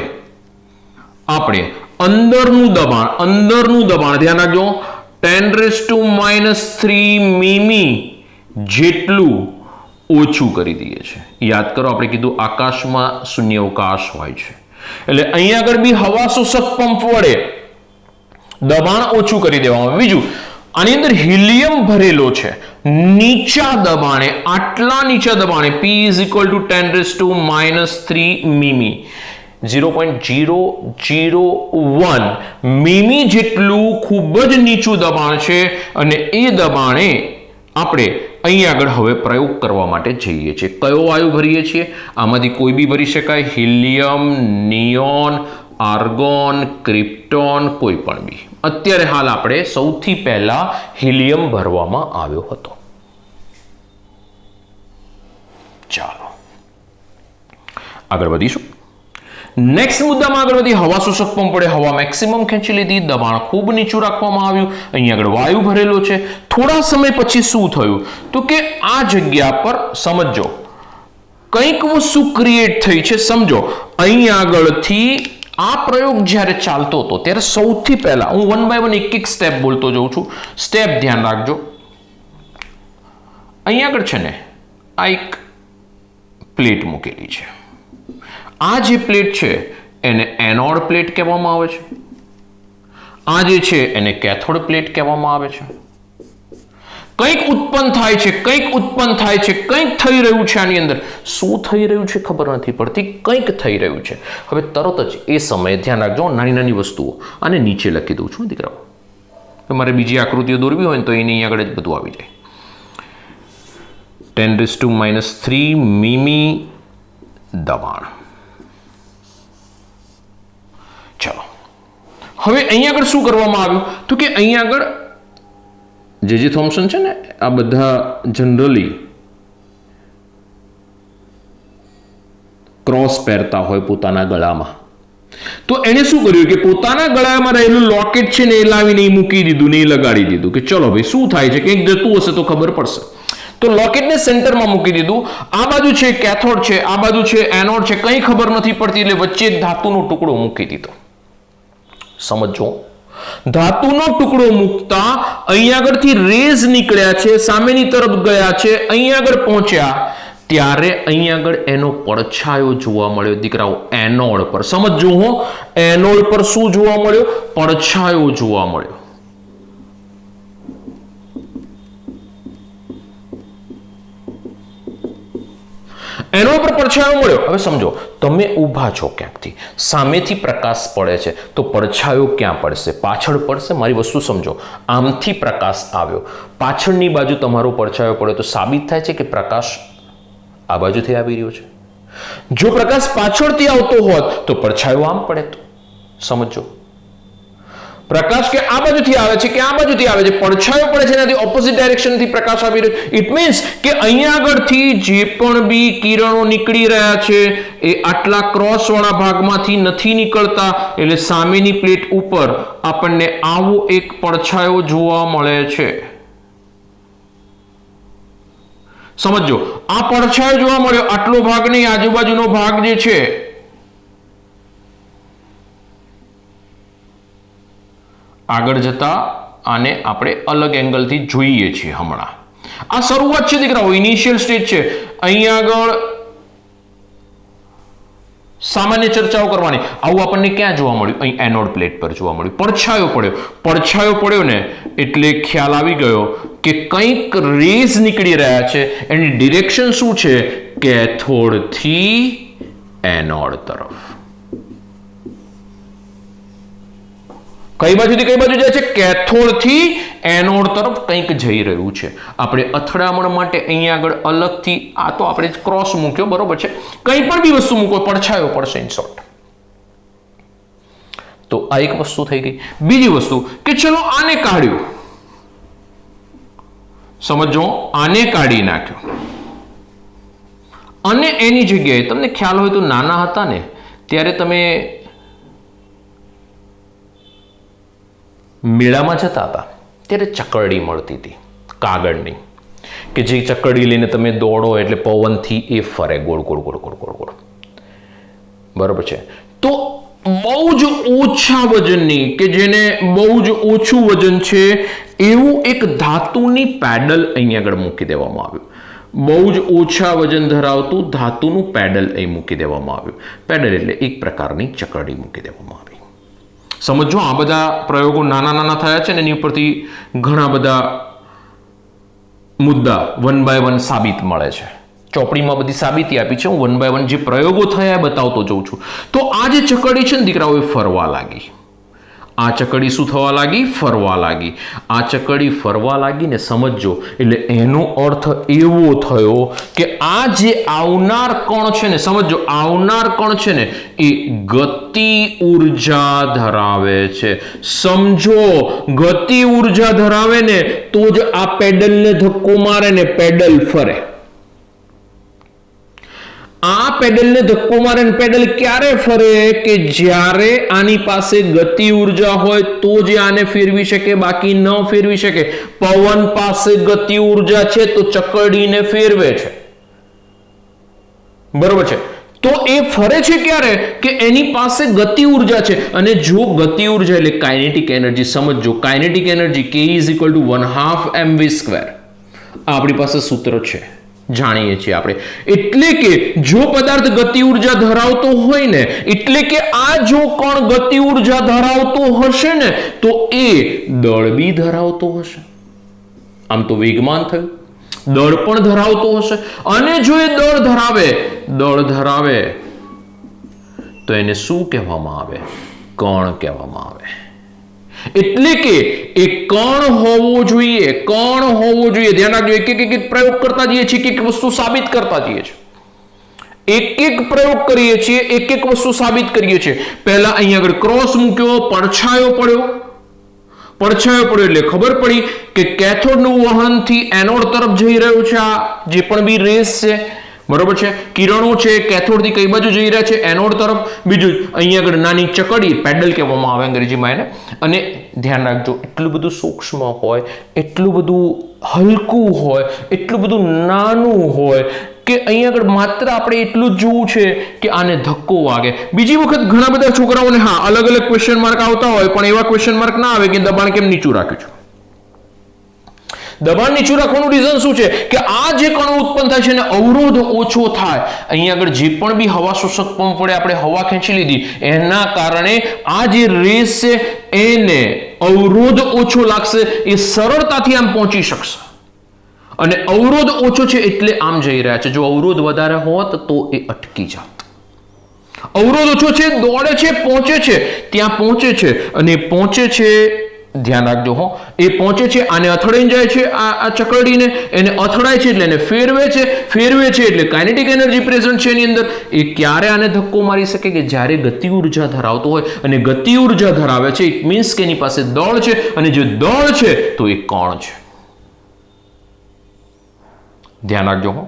આપણે અંદરનું દબાણ ધ્યાન રાખજો, 10⁻³ મીમી જેટલું ઓછું કરી દઈએ છીએ. યાદ કરો, આપણે કીધું આકાશમાં શૂન્યાવકાશ હોય છે, એટલે અહીં આગળ બી હવા શોષક પંપ વડે દબાણ ઓછું કરી દેવામાં. બીજું, આની અંદર હિલિયમ ભરેલો છે નીચા દબાણે, આટલા નીચા દબાણે, P = 10⁻³ મીમી, 0.001 મીમી જેટલું ખૂબ જ નીચું દબાણ છે અને એ દબાણે આપણે અહીં આગળ હવે પ્રયોગ કરવા માટે જઈએ છીએ. કયો વાયુ ભરીએ છીએ? આમાંથી કોઈ બી ભરી શકાય. હિલિયમ, નિયોન, આર્ગોન, ક્રિપ્ટોન, કોઈ પણ બી. અત્યારે હાલ આપણે સૌથી પહેલા હિલિયમ ભરવામાં આવ્યો હતો. ચાલો આગળ વધીશું. નેક્સ્ટ મુદ્દામાં આગળ વધી. હવા શોષક પંપ વડે હવા મેક્સિમમ ખેંચી લીધી, દબાણ ખૂબ નીચું રાખવામાં આવ્યું. અહીં આગળ વાયુ ભરેલો છે. થોડા સમય પછી શું થયું? તો કે આ જગ્યા પર સમજો કંઈક વસ્તુ ક્રિએટ થઈ છે. સમજો, અહીં આગળથી આ પ્રયોગ જ્યારે ચાલતો હતો ત્યારે સૌથી પહેલા હું 1 બાય 1 એક સ્ટેપ બોલતો જઉં છું. સ્ટેપ ધ્યાન રાખજો. અહીંયા આગળ છે ને આ એક પ્લેટ મૂકેલી છે. આ જે પ્લેટ છે એને એનોડ પ્લેટ કહેવામાં આવે છે. આ જે છે એને કેથોડ પ્લેટ કહેવામાં આવે છે. કંઈક ઉત્પન્ન થાય છે, કંઈક થઈ રહ્યું છે. આની અંદર શું થઈ રહ્યું છે ખબર નથી પડતી, કંઈક થઈ રહ્યું છે. હવે તરત જ એ સમયે ધ્યાન રાખજો, નાની નાની વસ્તુઓ આને નીચે લખી દઉં છું દીકરાઓ. તમારે બીજી આકૃતિઓ દોરવી હોય ને તો એની આગળ જ બધું આવી જાય. 10⁻³ મીમી દબાણ. ચલો હવે અહીંયા આગળ શું કરવામાં આવ્યું તો કે અહીંયા આગળ જે થોમ્સન છે ને આ બધા જનરલી ક્રોસ પહેરતા હોય પોતાના ગળામાં. તો એણે શું કર્યું કે પોતાના ગળામાં રહેલું લોકેટ છે ને એ લાવીને મૂકી દીધું ને એ લગાડી દીધું કે ચલો ભાઈ શું થાય છે, કંઈક જતું હશે તો ખબર પડશે. તો લોકેટને સેન્ટરમાં મૂકી દીધું. આ બાજુ છે કેથોડ છે, આ બાજુ છે એનોડ છે, કંઈ ખબર નથી પડતી એટલે વચ્ચે એક ધાતુનો ટુકડો મૂકી દીધો. સમજો, ધાતુનો ટુકડો મૂકતા અહીંયા આગળથી રેઝ નીકળ્યા છે, સામેની તરફ ગયા છે, અહીંયા આગળ પહોંચ્યા ત્યારે અહીંયા આગળ એનો પડછાયો જોવા મળ્યો દીકરાઓ એનોડ પર. સમજો હો, એનોડ પર શું જોવા મળ્યો? પડછાયો જોવા મળ્યો. એનો પર પડછાયો મળ્યો. હવે સમજો, તમે ઊભા છો ક્યાંકથી, સામેથી પ્રકાશ પડે છે તો પડછાયો ક્યાં પડશે? પાછળ પડશે. મારી વસ્તુ સમજો, આમથી પ્રકાશ આવ્યો, પાછળની બાજુ તમારો પડછાયો પડ્યો તો સાબિત થાય છે કે પ્રકાશ આ બાજુથી આવી રહ્યો છે. જો પ્રકાશ પાછળથી આવતો હોત તો પડછાયો આમ પડે. તો સમજો, પ્રકાશ કે આ બાજુથી આવે છે કે આ બાજુથી આવે છે, પડછાયો પડે છે એનાથી ઓપોઝિટ ડાયરેક્શનથી પ્રકાશ આવી રહ્યો. ઇટ મીન્સ કે અહીંયા આગળથી જે પણ બી કિરણો નીકળી રહ્યા છે એ આટલા ક્રોસ વાળા ભાગમાંથી નથી નીકળતા, એટલે સામેની પ્લેટ ઉપર આપણને આવો એક પડછાયો જોવા મળે છે. સમજો, આ પડછાયો જોવા મળ્યો, આટલો ભાગ નહીં, આજુબાજુનો ભાગ જે છે આગળ જતા આને આપણે અલગ એંગલથી જોઈએ છીએ. હમણાં આ શરૂઆત છે દીકરાઓ, ઇનિશિયલ સ્ટેજ છે. અહીંયા આગળ સામાન્ય ચર્ચાઓ કરવાની. આવું આપણને ક્યાં જોવા મળ્યું? અહીં એનોડ પ્લેટ પર જોવા મળ્યું. પડછાયો પડ્યો ને એટલે ખ્યાલ આવી ગયો કે કંઈક રેઝ નીકળી રહ્યા છે. એની ડિરેક્શન શું છે? કેથોડથી એનોડ તરફ. કઈ બાજુથી કઈ બાજુ જાય છે? કેથોડથી એનોડ તરફ કંઈક જઈ રહ્યું છે. આપણે અથડામણ માટે અહીંયા આગળ અલગથી આ તો આપણે ક્રોસ મૂક્યો, બરોબર છે. કંઈ પણ બી વસ્તુ મૂકો, પડછાયો પડશે ઇન શોર્ટ. તો આ એક વસ્તુ થઈ ગઈ. બીજી વસ્તુ કે ચલો આને કાઢ્યું, સમજો આને કાઢી નાખ્યો અને એની જગ્યાએ તમને ખ્યાલ હોય તો નાના હતા ને ત્યારે તમે મેળામાં જતા હતા ત્યારે ચકરડી મળતી હતી કાગળની, કે જે ચકરડી લઈને તમે દોડો એટલે પવનથી એ ફરે ગોળ ગોળ ગોળ ગોળ ગોળ ગોળ. બરોબર છે. તો બહુ જ ઓછા વજનની, કે જેને બહુ જ ઓછું વજન છે એવું એક ધાતુની પેડલ અહીંયા આગળ મૂકી દેવામાં આવ્યું. બહુ જ ઓછા વજન ધરાવતું ધાતુનું પેડલ અહીં મૂકી દેવામાં આવ્યું. પેડલ એટલે એક પ્રકારની ચકરડી મૂકી દેવામાં આવી. સમજો, આ બધા પ્રયોગો નાના નાના થયા છે ને એની ઉપરથી ઘણા બધા મુદ્દા 1 બાય 1 સાબિત મળે છે. ચોપડીમાં બધી સાબિતી આપી છે, હું 1 બાય 1 જે પ્રયોગો થયા બતાવતો જઉં છું. તો આ જે ચકરડી છે ને દીકરાઓ એ ફરવા લાગી. આ ચકડી શું થવા લાગી? ફરવા લાગી. આ ચકડી ફરવા લાગી ને સમજો, એટલે એનો અર્થ એવો થયો કે આ જે આવનાર કણ છે ને, સમજો આવનાર કણ છે ને એ ગતિ ઉર્જા ધરાવે છે. સમજો, ગતિ ઉર્જા ધરાવે ને તો જ આ પેડલને ધક્કો મારે ને પેડલ ફરે. આ પેડલને ધક્કો મારે ને પેડલ ક્યારે ફરે? કે જ્યારે આની પાસે ગતિ ઉર્જા હોય તો જ આને ફેરવી શકે, બાકી ન ફેરવી શકે. પવન પાસે ગતિ ઉર્જા છે તો ચકરડીને ફેરવે છે. બરોબર છે. તો એ ફરે છે ક્યારે કે એની પાસે ગતિ ઉર્જા છે, અને જો ગતિ ઉર્જા એટલે કાઇનેટિક એનર્જી, સમજો કાઇનેટિક એનર્જી K = 1/2 mv², આપણી પાસે સૂત્ર છે, જાણીએ છીએ આપણે. એટલે કે જો પદાર્થ ગતિ ઉર્જા ધરાવતો હોય ને, એટલે કે આ જો કણ ગતિ ઉર્જા ધરાવતો હશે ને, તો એ દળ બી ધરાવતો હશે. આમ તો વેગમાન થયું, દળ પણ ધરાવતો હશે, અને જો એ દળ ધરાવે તો એને શું કહેવામાં આવે? કણ કહેવામાં આવે. એટલે કે એ કણ હોવો જોઈએ, ધ્યાન રાખજો. એક પ્રયોગ કરતા જઈએ છીએ, એક વસ્તુ સાબિત કરતા જઈએ છીએ, એક પ્રયોગ કરીએ છીએ, એક વસ્તુ સાબિત કરીએ છીએ. પહેલા અહીંયા આગળ ક્રોસ મૂક્યો, પડછાયો પડ્યો એટલે ખબર પડી કે કેથોડનું વહનથી એનોડ તરફ જઈ રહ્યું છે. આ જે પણ બી રેસ છે, બરોબર છે, કિરણો છે, કેથોડથી કઈ બાજુ જઈ રહ્યા છે? એનોડ તરફ. બીજું અહીંયા આગળ નાની ચકડી, પેડલ કહેવામાં આવે અંગ્રેજીમાં એને. અને ધ્યાન રાખજો, એટલું બધું સૂક્ષ્મ હોય, એટલું બધું હલકું હોય, એટલું બધું નાનું હોય કે અહીંયા આગળ માત્ર આપણે એટલું જ જોવું છે કે આને ધક્કો વાગે. બીજી વખત ઘણા બધા છોકરાઓને અલગ અલગ ક્વેશ્ચન માર્ક આવતા હોય, પણ એવા ક્વેશ્ચન માર્ક ના આવે કે દબાણ કેમ નીચું રાખ્યું છે. દબાણ નીચું રાખવાનું રીઝન શું છે કે આ જે કણો ઉત્પન્ન થાય છે એને અવરોધ ઓછો થાય. અહીંયા આગળ જે પણ બી હવા શોષક પંપ વડે આપણે હવા ખેંચી લીધી, એના કારણે આ જે રેસ છે એને અવરોધ ઓછો લાગશે, એ સરળતાથી આમ પહોંચી શકશે. અને અવરોધ ઓછો છે એટલે આમ જઈ રહ્યા છે. જો અવરોધ વધારે હોત તો એ અટકી જાત. અવરોધ ઓછો છે, દોડે છે, પહોંચે છે, ત્યાં પહોંચે છે, અને પહોંચે છે, ધ્યાન રાખજો હો, એ પહોંચે છે, આને અથડાઈને જાય છે, આ ચકરડીને, એને અથડાય છે એટલે એને ફેરવે છે એટલે કાઇનેટિક એનર્જી પ્રેઝન્ટ છે એની અંદર. એ ક્યારે આને ધક્કો મારી શકે? કે જ્યારે ગતિ ઉર્જા ધરાવતો હોય, અને ગતિ ઉર્જા ધરાવે છે, ઇટ મીન્સ કે એની પાસે દળ છે, અને જે દળ છે તો એ કણ છે. ધ્યાન રાખજો હો.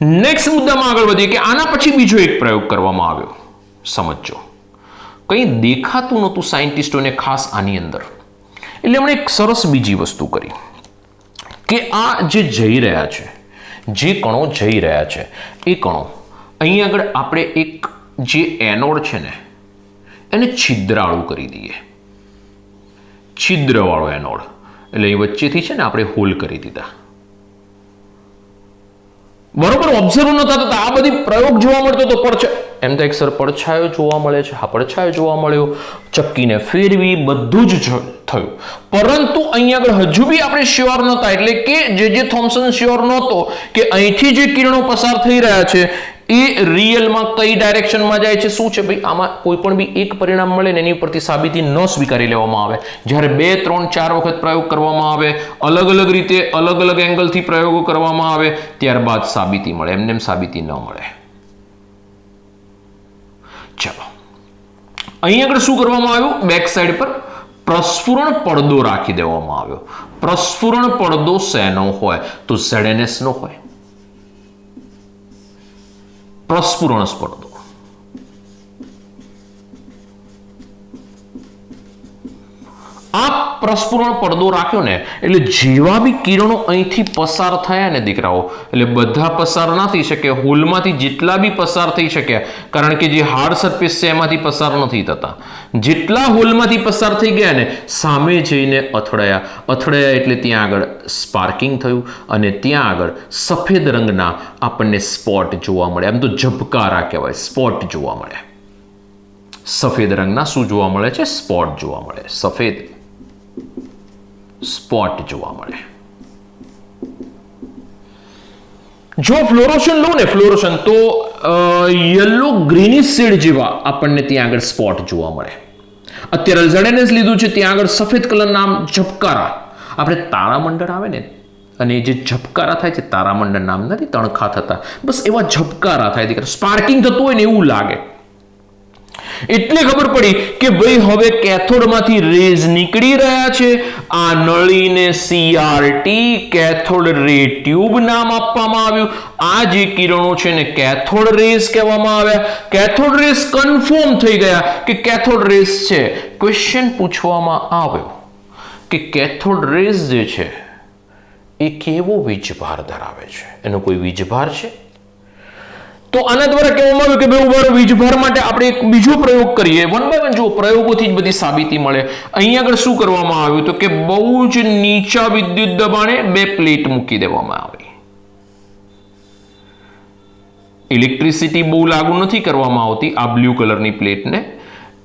નેક્સ્ટ મુદ્દામાં આગળ વધીએ કે આના પછી બીજો એક પ્રયોગ કરવામાં આવ્યો. સમજો, કંઈ દેખાતું નહોતું સાયન્ટિસ્ટોને, ખાસ આની અંદર. એટલે એમણે એક સરસ બીજી વસ્તુ કરી કે આ જે જઈ રહ્યા છે, જે કણો જઈ રહ્યા છે, એ કણો અહીં આગળ આપણે એક જે એનોડ છે ને એને છિદ્રાળુ કરી દઈએ. છિદ્રવાળો એનોડ, એટલે એ વચ્ચેથી છે ને આપણે હોલ કરી દીધા. બરોબર, ઓબ્ઝર્વ નતા થતા. આ બધી પ્રયોગ જોવા મળતો તો એમ તો એક સર પડછાયો જોવા મળે છે, પડછાયો જોવા મળ્યો, ચક્કીને ફેરવી, બધું જ થયું. પરંતુ અહીંયા આગળ હજુ બી આપણે શ્યોર નહોતા, એટલે કે જે થોમ્સન શ્યોર નહોતો કે અહીંથી જે કિરણો પસાર થઈ રહ્યા છે એ રિયલમાં કઈ ડાયરેક્શનમાં જાય છે. શું છે ભાઈ, આમાં કોઈ પણ બી એક પરિણામ મળે ને એની ઉપરથી સાબિતી ન સ્વીકારી લેવામાં આવે. જ્યારે 2, 3, 4 વખત પ્રયોગ કરવામાં આવે, અલગ અલગ રીતે, અલગ અલગ એંગલથી પ્રયોગો કરવામાં આવે, ત્યારબાદ સાબિતી મળે. એમને સાબિતી ન મળે. ચલો, અહીં આગળ શું કરવામાં આવ્યું? બેક સાઈડ પર પ્રસ્ફુરણ પડદો રાખી દેવામાં આવ્યો. પ્રસ્ફુરણ પડદો શેનો હોય? તો ZNS નો હોય. પ્રસ્ફુરણ પડદો. આ પ્રસ્ફુરણ પડદો રાખ્યો ને, એટલે જેવા બી કિરણો અહીંથી પસાર થયા ને દીકરાઓ, એટલે બધા પસાર ના થઈ શકે, હોલમાંથી જેટલા બી પસાર થઈ શક્યા, કારણ કે જે હાર્ડ સરફેસ છે એમાંથી પસાર નથી થતા, જેટલા હોલમાંથી પસાર થઈ ગયા ને સામે જઈને અથડાયા એટલે ત્યાં આગળ સ્પાર્કિંગ થયું, અને ત્યાં આગળ સફેદ રંગના આપણને સ્પોટ જોવા મળે. આમ તો ઝબકારા કહેવાય, સ્પોટ જોવા મળે. સફેદ રંગના શું જોવા મળે છે? સ્પોટ જોવા મળે. સફેદ સ્પોટ જોવા મળે. જો ફ્લોરોસન લો ને, ફ્લોરોસન તો યલો ગ્રીનિશ શેડ જેવા આપણને ત્યાં આગળ સ્પોટ જોવા મળે. અત્યારે ZNS લીધું છે, ત્યાં આગળ સફેદ કલરના નામ ઝબકારા. આપણે તારામંડળ આવે ને, અને જે ઝબકારા થાય છે, તારામંડળ નામ નથી તણખા થતા, બસ એવા ઝબકારા થાય, સ્પાર્કિંગ થતું હોય ને એવું લાગે. એટલે ખબર પડી કે ભાઈ હવે કેથોડમાંથી રેઝ નીકળી રહ્યા છે. આ નળીને CRT, કેથોડ રે ટ્યુબ નામ આપવામાં આવ્યું. આ જે કિરણો છે ને કેથોડ રેઝ કહેવામાં આવ્યા. કેથોડ રેઝ કન્ફર્મ થઈ ગયા કે કેથોડ રેઝ છે. ક્વેશ્ચન પૂછવામાં આવ્યો કે કેથોડ રેઝ જે છે એ કેવો વીજભાર ધરાવે છે? એનો કોઈ વીજભાર છે? તો આના દ્વારા કહેવામાં આવ્યું કે ભાઈ વીજભાર માટે આપણે એક બીજો પ્રયોગ કરીએ. વન બાય વન જુઓ, પ્રયોગોથી જ બધી સાબિતી મળે. અહીંયા આગળ શું કરવામાં આવ્યું તો કે બહુ જ નીચા વિદ્યુત દબાણે બે પ્લેટ મૂકી દેવામાં આવી. ઇલેક્ટ્રિસિટી બહુ લાગુ નથી કરવામાં આવતી આ બ્લુ કલરની પ્લેટને.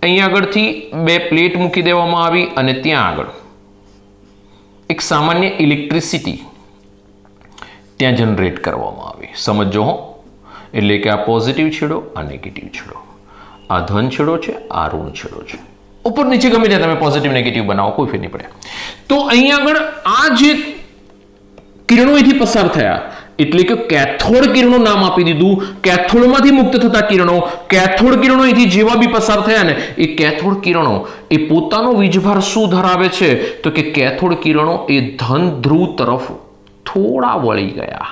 અહીંયા આગળથી બે પ્લેટ મૂકી દેવામાં આવી અને ત્યાં આગળ એક સામાન્ય ઇલેક્ટ્રિસિટી ત્યાં જનરેટ કરવામાં આવી. સમજો હો, એટલે કે આ પોઝિટિવ છેડો, આ નેગેટિવ છેડો, આ ધન છેડો છે, આ ઋણ છેડો છે. ઉપર નીચે ગમે ત્યાં તમે પોઝિટિવ નેગેટિવ બનાવો, કોઈ ફેર નહીં પડે. તો અહીંયા આગળ આ જે કિરણો અહીંથી પસાર થયા એટલે કે કેથોડ કિરણો નામ આપી દીધું. કેથોડમાંથી મુક્ત થતા કિરણો, કેથોડ કિરણો અહીંથી જેવા બી પસાર થયા ને એ કેથોડ કિરણો એ પોતાનો વીજભાર શું ધરાવે છે તો કે કેથોડ કિરણો એ ધન ધ્રુવ તરફ થોડા વળી ગયા.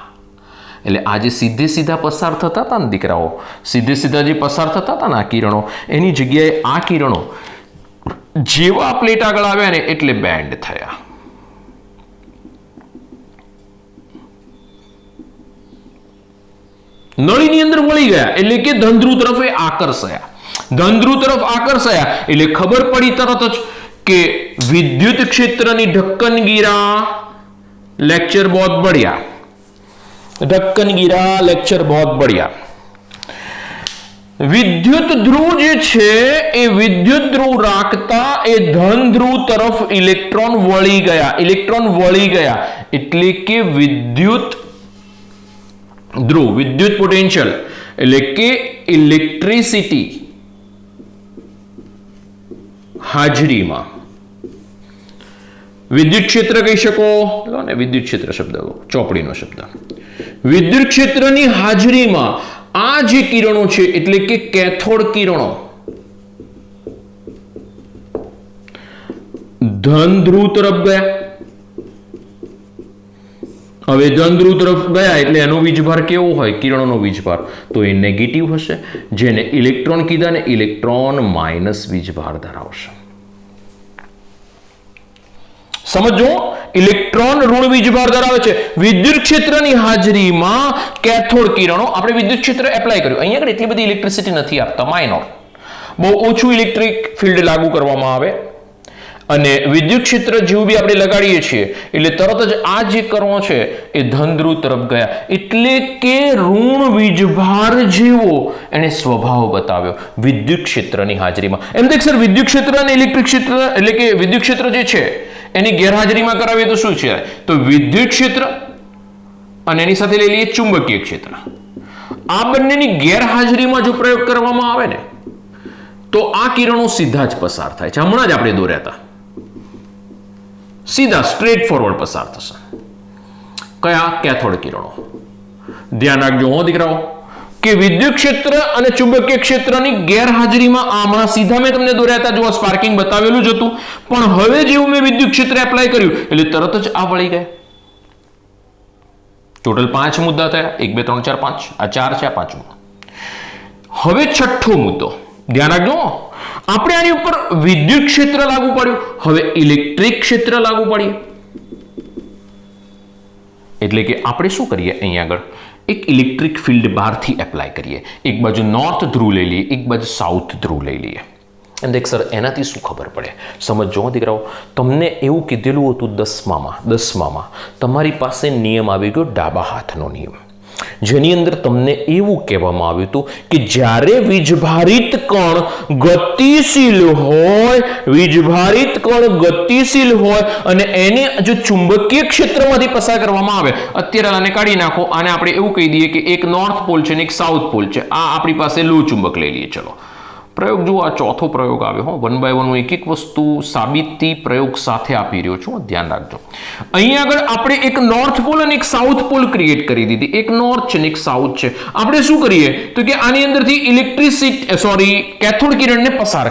એટલે આ જે સીધે સીધા પસાર થતા હતા ને દીકરાઓ, સીધે સીધા જે પસાર થતા હતા ને આ કિરણો, એની જગ્યાએ આ કિરણો જેવા પ્લેટ આગળ આવ્યા ને એટલે બેન્ડ થયા. નળીની અંદર વળી ગયા એટલે કે ધનધ્રુવ તરફ એ આકર્ષાયા. ધનધ્રુવ તરફ આકર્ષાયા એટલે ખબર પડી તરત જ કે વિદ્યુત ક્ષેત્રની ઢક્કનગીરા लेक्चर बहुत बढ़िया, ढक्कनगीरा लेक्चर बहुत बढ़िया. विद्युत ध्रुव जे छे ए विद्युत ध्रुव राखता ए धन ध्रुव तरफ इलेक्ट्रॉन वળી ગયા. इलेक्ट्रॉन वળી ગયા એટલે કે વિદ્યુત ધ્રુવ, વિદ્યુત પોટેન્શિયલ એટલે કે ઇલેક્ટ્રિસિટી હાજરીમાં विद्युत क्षेत्र कही शको, लो ने विद्युत क्षेत्र शब्द ચોપડીનો શબ્દ. વિદ્યુત ક્ષેત્રની હાજરીમાં આ જે કિરણો છે એટલે કે કેથોડ કિરણો ધન ધ્રુવ તરફ ગયા. હવે ધન ધ્રુવ તરફ ગયા એટલે એનો વીજભાર કેવો હોય, કિરણોનો વીજભાર તો એ નેગેટિવ હશે. જેને ઇલેક્ટ્રોન કીધા ને ઇલેક્ટ્રોન માઇનસ વીજભાર ધરાવશે. સમજો, ઇલેક્ટ્રોન ઋણ વીજભાર ધરાવે છે. વિદ્યુત ક્ષેત્રની હાજરીમાં કેથોડ કિરણો, આપણે વિદ્યુત ક્ષેત્ર એપ્લાય કર્યું. અહીંયા આગળ એટલી બધી ઇલેક્ટ્રિસિટી નથી આપતા, માઇનોર, બહુ ઓછું ઇલેક્ટ્રિક ફિલ્ડ લાગુ કરવામાં આવે અને વિદ્યુત ક્ષેત્ર જેવું બી આપણે લગાડીએ છીએ એટલે તરત જ આ જે કિરણો છે એ ધન ધ્રુવ તરફ ગયા. એટલે કે ઋણ વીજભાર જેવો એને સ્વભાવ બતાવ્યો વિદ્યુત ક્ષેત્રની હાજરીમાં. એમ દેખ સર, વિદ્યુત ક્ષેત્ર અને ઇલેક્ટ્રિક ક્ષેત્ર એટલે કે વિદ્યુત ક્ષેત્ર જે છે એની ગેરહાજરીમાં કરાવીએ તો શું છે તો વિદ્યુત ક્ષેત્ર અને એની સાથે લઈ લઈએ ચુંબકીય ક્ષેત્ર. આ બંનેની ગેરહાજરીમાં જો પ્રયોગ કરવામાં આવે ને તો આ કિરણો સીધા જ પસાર થાય છે. હમણાં જ આપણે દોર્યા હતા, સીધા સ્ટ્રેટ ફોરવર્ડ પસાર થશે. કયા? કેથોડ કિરણો. ધ્યાન રાખજો હો દીકરાઓ કે વિદ્યુત ક્ષેત્ર અને ચુંબકીય ક્ષેત્રની ગેરહાજરીમાં આમણા સીધા મેં તમને દોર્યા હતા, જો સ્પાર્કિંગ બતાવેલું જ હતું. પણ હવે જેવું મેં વિદ્યુત ક્ષેત્ર એપ્લાય કર્યું એટલે તરત જ આ વળી ગયા. ટોટલ 5 મુદ્દા થયા, 1 2 3 4 5. આ 4 છે, આ 5મો. હવે છઠ્ઠો મુદ્દો ધ્યાન રાખજો. આપણે આની ઉપર વિદ્યુત ક્ષેત્ર લાગુ પડ્યું, હવે ઇલેક્ટ્રિક ક્ષેત્ર લાગુ પડીએ. એટલે કે આપણે શું કરીએ, અહીંયા આગળ એક ઇલેક્ટ્રિક ફિલ્ડ બહારથી એપ્લાય કરીએ. એક બાજુ નોર્થ ધ્રુવ લઈ લઈએ, એક બાજુ સાઉથ ધ્રુવ લઈ લઈએ. એમ દેખ સર, એનાથી શું ખબર પડે સમજો દીકરાઓ. તમને એવું કીધેલું હતું 10મામાં તમારી પાસે નિયમ આવી ગયો ડાબા હાથનો નિયમ, જેની અંદર તમને એવું કહેવામાં આવ્યું હતું કે જ્યારે વીજભારિત કણ ગતિશીલ હોય અને એને જો ચુંબકીય ક્ષેત્રમાંથી પસાર કરવામાં આવે, અત્યારે આને કાઢી નાખો, આને આપણે એવું કહી દઈએ કે એક નોર્થ પોલ છે ને એક સાઉથ પોલ છે. આ આપણી પાસે લો ચુંબક લઈ લઈએ. ચલો પ્રયોગ જુઓ, આ ચોથો પ્રયોગ આવ્યો. વન બાય વન હું એક એક વસ્તુ સાબિતી પ્રયોગ સાથે આપી રહ્યો છું, ધ્યાન રાખજો. અહીંયા આગળ આપણે એક નોર્થ પોલ અને એક સાઉથ પોલ ક્રિએટ કરી દીધી. એક નોર્થ છે ને એક સાઉથ છે. આપણે શું કરીએ તો કે આની અંદરથી કેથોડ કિરણને પસાર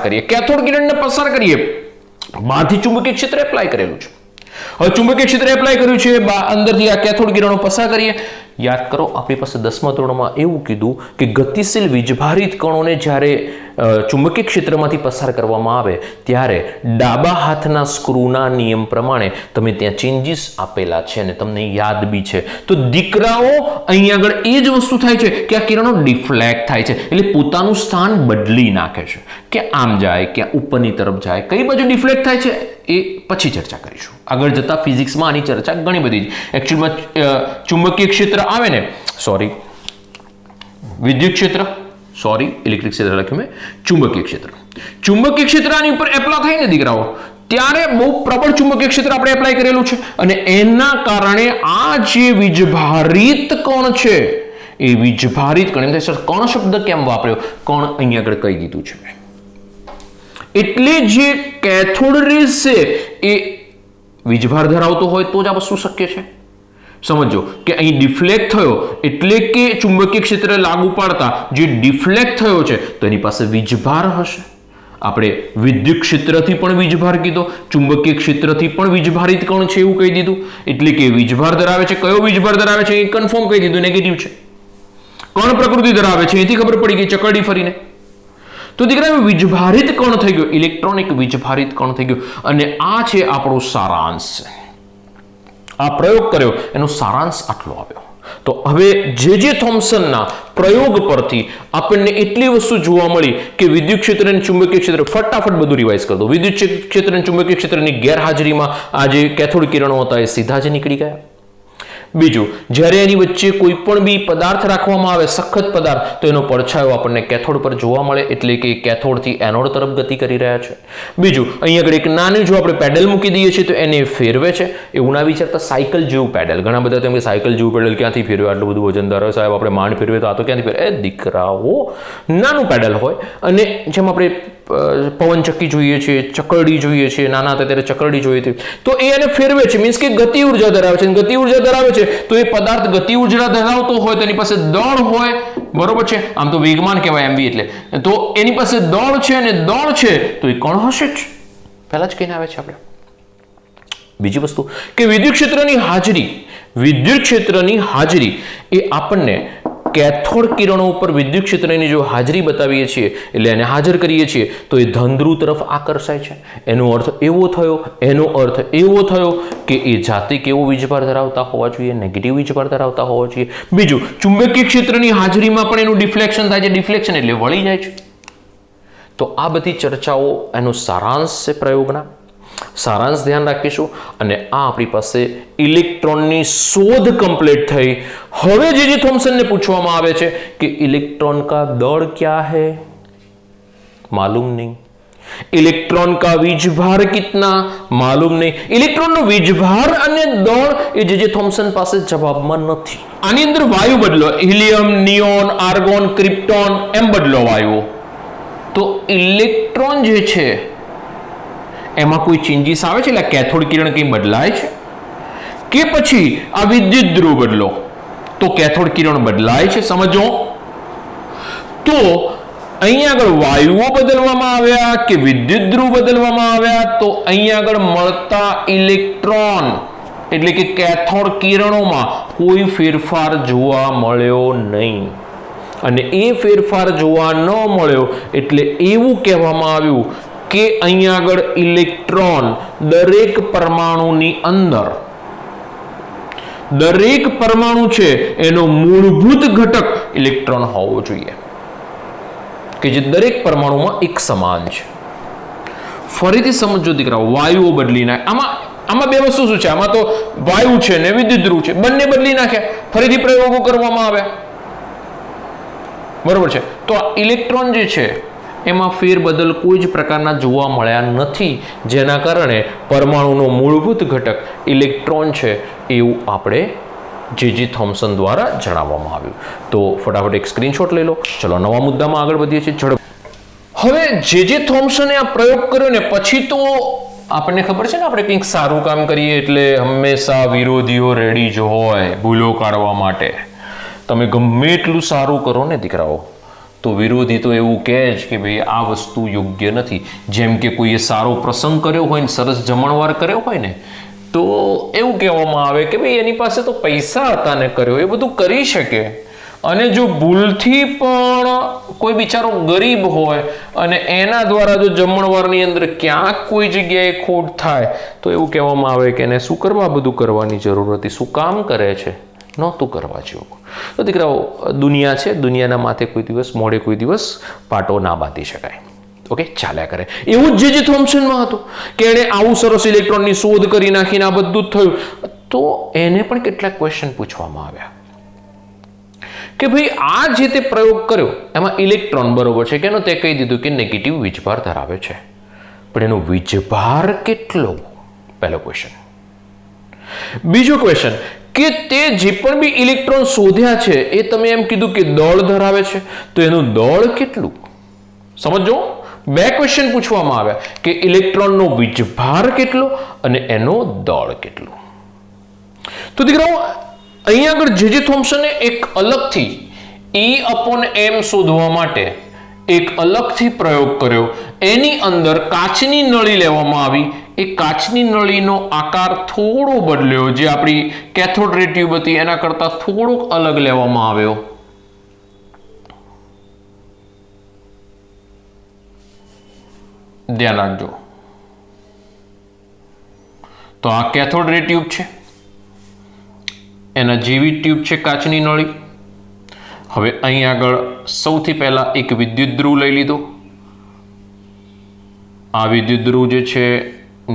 કરીએ. બહારથી ચુંબકીય ક્ષેત્ર એપ્લાય કરેલું છે. હવે ચુંબકીય ક્ષેત્ર એપ્લાય કર્યું છે, અંદરથી આ કેથોડ કિરણો પસાર કરીએ. યાદ કરો, આપણી પાસે 10મા ધોરણમાં એવું કીધું કે ગતિશીલ વીજભારિત કણોને જ્યારે ચુંબકીય ક્ષેત્રમાંથી પસાર કરવામાં આવે ત્યારે ડાબા હાથના સ્ક્રૂના નિયમ પ્રમાણે તમે ત્યાં ચેન્જીસ આપેલા છે અને તમને યાદ બી છે. તો દીકરાઓ અહીંયા આગળ એ જ વસ્તુ થાય છે કે આ કિરણો ડિફ્લેક્ટ થાય છે, એટલે પોતાનું સ્થાન બદલી નાખે છે, કે આમ જાય કે ઉપરની તરફ જાય. કઈ બાજુ ડિફ્લેક્ટ થાય છે એ પછી ચર્ચા કરીશું. આગળ જતા ફિઝિક્સમાં આની ચર્ચા ઘણી બધી છે. એકચ્યુઅલમાં ચુંબકીય ક્ષેત્ર આવે ને, સોરી વિદ્યુત ક્ષેત્ર, સોરી ઇલેક્ટ્રિક ક્ષેત્ર લખ્યું મેં, ચુંબકીય ક્ષેત્ર. ચુંબકીય ક્ષેત્ર આની ઉપર એપ્લાય થાય ને દીકરાઓ, ત્યારે બહુ પ્રબળ ચુંબકીય ક્ષેત્ર આપણે એપ્લાય કરેલું છે અને એના કારણે આ જે વીજભારિત કણ છે એ વીજભારિત કણ, એમ થાય સર કણ શબ્દ કેમ વાપર્યો? કણ અહીંયા આગળ કહી દીધું છે. એટલે જે કેથોડ રેઝ છે એ વીજભાર ધરાવતો હોય તો જ આ વસ્તુ શક્ય છે. સમજો કે અહીં ડિફ્લેક્ટ થયો, એટલે કે ચુંબકીય ક્ષેત્ર લાગુ પાડતા જે ડિફ્લેક્ટ થયો છે તો એની પાસે વીજભાર હશે. આપણે વિદ્યુત ક્ષેત્રથી પણ વીજભાર કીધો, ચુંબકીય ક્ષેત્રથી પણ વીજભારિત કણ છે એવું કહી દીધું. એટલે કે વીજભાર ધરાવે છે. કયો વીજભાર ધરાવે છે એ કન્ફર્મ કહી દીધું, નેગેટિવ છે. કણ પ્રકૃતિ ધરાવે છે, એથી ખબર પડી ગઈ ચકરડી ફરીને. તો દીકરા વીજભારિત કણ થઈ ગયો, ઇલેક્ટ્રોનિક વીજભારિત કણ થઈ ગયો. અને આ છે આપણો સારાંશ. આ પ્રયોગ કર્યો એનો સારાંશ આટલો આવ્યો. તો હવે જે થોમ્સનના પ્રયોગ પરથી આપણને એટલી વસ્તુ જોવા મળી કે વિદ્યુત ક્ષેત્ર અને ચુંબકીય ક્ષેત્ર, ફટાફટ બધું રિવાઇઝ કરી દો. વિદ્યુત ક્ષેત્ર અને ચુંબકીય ક્ષેત્રની ગેરહાજરીમાં આ જે કેથોડ કિરણો હતા એ સીધા જ નીકળી ગયા. બીજું, જ્યારે એની વચ્ચે કોઈ પણ બી પદાર્થ રાખવામાં આવે, સખત પદાર્થ, તો એનો પડછાયો આપણને કેથોડ પર જોવા મળે, એટલે કે કેથોડથી એનોડ તરફ ગતિ કરી રહ્યા છે. બીજું, અહીં આગળ એક નાની જો આપણે પેડલ મૂકી દઈએ છીએ તો એને ફેરવે છે. એવું ના વિચારતા સાયકલ જેવું પેડલ. ઘણા બધા તેમ કે સાયકલ જેવું પેડલ ક્યાંથી ફેરવે, આટલું બધું વજન ધરાવે સાહેબ, આપણે માંડ ફેરવે તો આ તો ક્યાંથી ફેરવે? એ દીકરાઓ, નાનું પેડલ હોય અને જેમ આપણે પવનચક્કી જોઈએ છીએ, ચકરડી જોઈએ છીએ, નાના હતા ત્યારે ચકરડી જોઈએ હતી, તો એ એને ફેરવે છે, મીન્સ કે ગતિ ઉર્જા ધરાવે છે. ગતિ ઉર્જા ધરાવે છે તો એ પદાર્થ ગતિ ઉર્જા ધરાવતો હોય તો એની પાસે દળ હોય, બરોબર છે? આમ તો વેગમાન કહેવાય એમવી એટલે. તો એની પાસે દળ છે અને દળ છે તો એ કણ હશે જ. પહેલા જ કહીને આવે છે આપણે. બીજી વસ્તુ કે વિદ્યુત ક્ષેત્રની હાજરી એ આપણને કેથોડ કિરણો ઉપર વિદ્યુત ક્ષેત્રની જો હાજરી બતાવીએ છીએ, એટલે એને હાજર કરીએ છીએ તો એ ધનધ્રુવ તરફ આકર્ષાય છે. એનો અર્થ એવો થયો કે એ જાતે કેવો વીજભાર ધરાવતા હોવા જોઈએ? નેગેટિવ વીજભાર ધરાવતા હોવા જોઈએ. બીજું, ચુંબકીય ક્ષેત્રની હાજરીમાં પણ એનું ડિફ્લેક્શન થાય છે. ડિફ્લેક્શન એટલે વળી જાય છે. તો આ બધી ચર્ચાઓ એનો સારાંશ છે પ્રયોગના. સારાંશ ધ્યાન રાખીશું. અને આ આપણી પાસે ઇલેક્ટ્રોનની શોધ કમ્પ્લીટ થઈ. હવે જે થોમ્સનને પૂછવામાં આવે છે કે ઇલેક્ટ્रॉन का दौड़ क्या है, मालूम नहीं. इलेक्ट्रॉन का वीजभार कितना, मालूम नहीं. ઇલેક્ટ્રોનનો વીજભાર અને દળ એ જે થોમ્સન પાસે જવાબમાં નથી. આની અંદર વાયુ બદલો, હિલિયમ, નિયોન, આર્ગોન, ક્રિપ્ટોન એમ બદલો વાયુઓ. તો ઇલેક્ટ્રોન જે છે એમાં કોઈ ચેન્જીસ આવે છે? એટલે કેથોડ કિરણ કંઈ બદલાય છે કે પછી આ વિદ્યુત ધ્રુવ બદલો તો કેથોડ કિરણ બદલાય છે? સમજો. તો અહીંયા આગળ વાયુઓ બદલવામાં આવ્યા કે વિદ્યુત ધ્રુવ બદલવામાં આવ્યા, તો અહીંયા આગળ મળતા ઇલેક્ટ્રોન એટલે કે કેથોડ કિરણોમાં કોઈ ફેરફાર જોવા મળ્યો નહીં. અને એ ફેરફાર જોવા ન મળ્યો એટલે એવું કહેવામાં આવ્યું કે અહીંયા આગળ ઇલેક્ટ્રોન દરેક પરમાણુની અંદર, દરેક પરમાણુ છે એનો મૂળભૂત ઘટક ઇલેક્ટ્રોન હોવો જોઈએ, કે જે દરેક પરમાણુમાં એક સમાન છે. ફરીથી સમજો દીકરાઓ, વાયુઓ બદલી નાખે. આમાં બે વસ્તુ શું છે? આમાં તો વાયુ છે ને વિદ્યુત ધ્રુવ છે, બંને બદલી નાખ્યા. ફરીથી પ્રયોગો કરવામાં આવ્યા, બરોબર છે? તો આ ઇલેક્ટ્રોન જે છે એમાં ફેરબદલ કોઈ જ પ્રકારના જોવા મળ્યા નથી, જેના કારણે પરમાણુનો મૂળભૂત ઘટક ઇલેક્ટ્રોન છે એવું આપણે જે થોમ્સન દ્વારા જણાવવામાં આવ્યું. તો ફટાફટ એક સ્ક્રીનશોટ લઈ લો. ચલો નવા મુદ્દામાં આગળ વધીએ છીએ ઝડપ. હવે જે થોમ્સને આ પ્રયોગ કર્યો ને પછી તો આપણને ખબર છે ને, આપણે કંઈક સારું કામ કરીએ એટલે હંમેશા વિરોધીઓ રેડી જ હોય ભૂલો કાઢવા માટે. તમે ગમે એટલું સારું કરો ને દીકરાઓ, તો વિરોધી તો એવું કહે જ કે ભાઈ આ વસ્તુ યોગ્ય નથી. જેમ કે કોઈએ સારો પ્રસંગ કર્યો હોય ને, સરસ જમણવાર કર્યો હોય ને, તો એવું કહેવામાં આવે કે ભાઈ એની પાસે તો પૈસા હતા ને કર્યો, એ બધું કરી શકે. અને જો ભૂલથી પણ કોઈ બિચારો ગરીબ હોય અને એના દ્વારા જો જમણવારની અંદર ક્યાંક કોઈ જગ્યાએ ખોટ થાય તો એવું કહેવામાં આવે કે એને શું કરવા બધું કરવાની જરૂર હતી, શું કામ કરે છે, નહોતું કરવા જેવું. તો દીકરાઓ, દુનિયા છે, દુનિયાના માથે કોઈ દિવસ મોડે કોઈ દિવસ પાટો ના બાંધી શકાય. ઓકે, ચાલ્યા કરે. એવું જ જે થોમ્સનમાં હતું કે એણે આવું સરસ ઇલેક્ટ્રોનની શોધ કરી નાખીને આ બધું જ થયું, તો એને પણ કેટલાક ક્વેશ્ચન પૂછવામાં આવ્યા કે ભાઈ આ જે તે પ્રયોગ કર્યો એમાં ઇલેક્ટ્રોન બરોબર છે કે એનો તે કહી દીધું કે નેગેટિવ વીજભાર ધરાવે છે, પણ એનો વીજભાર કેટલો? પહેલો ક્વેશ્ચન. બીજો ક્વેશ્ચન કે તે જે પણ બી ઇલેક્ટ્રોન શોધ્યા છે એ તમે એમ કીધું કે દળ ધરાવે છે, તો એનું દળ કેટલું? સમજો, બે ક્વેશ્ચન પૂછવામાં આવ્યા કે ઇલેક્ટ્રોનનો વીજભાર કેટલો અને એનો દળ કેટલો. તો દીકરાઓ, અહીંયા આગળ જે થોમ્સને એક અલગથી E/m શોધવા માટે એક અલગથી પ્રયોગ કર્યો. એની અંદર કાચની નળી લેવામાં આવી. એ કાચની નળીનો આકાર થોડો બદલ્યો, જે આપણી કેથોડ રે ટ્યુબ હતી એના કરતા થોડોક અલગ લેવામાં આવ્યો. ધ્યાન રાખજો. તો આ કેથોડ રે ટ્યુબ છે, એના જેવી ટ્યુબ છે કાચની નળી. હવે અહીં આગળ સૌથી પહેલા એક વિદ્યુત ધ્રુવ લઈ લીધો. આ વિદ્યુત ધ્રુવ જે છે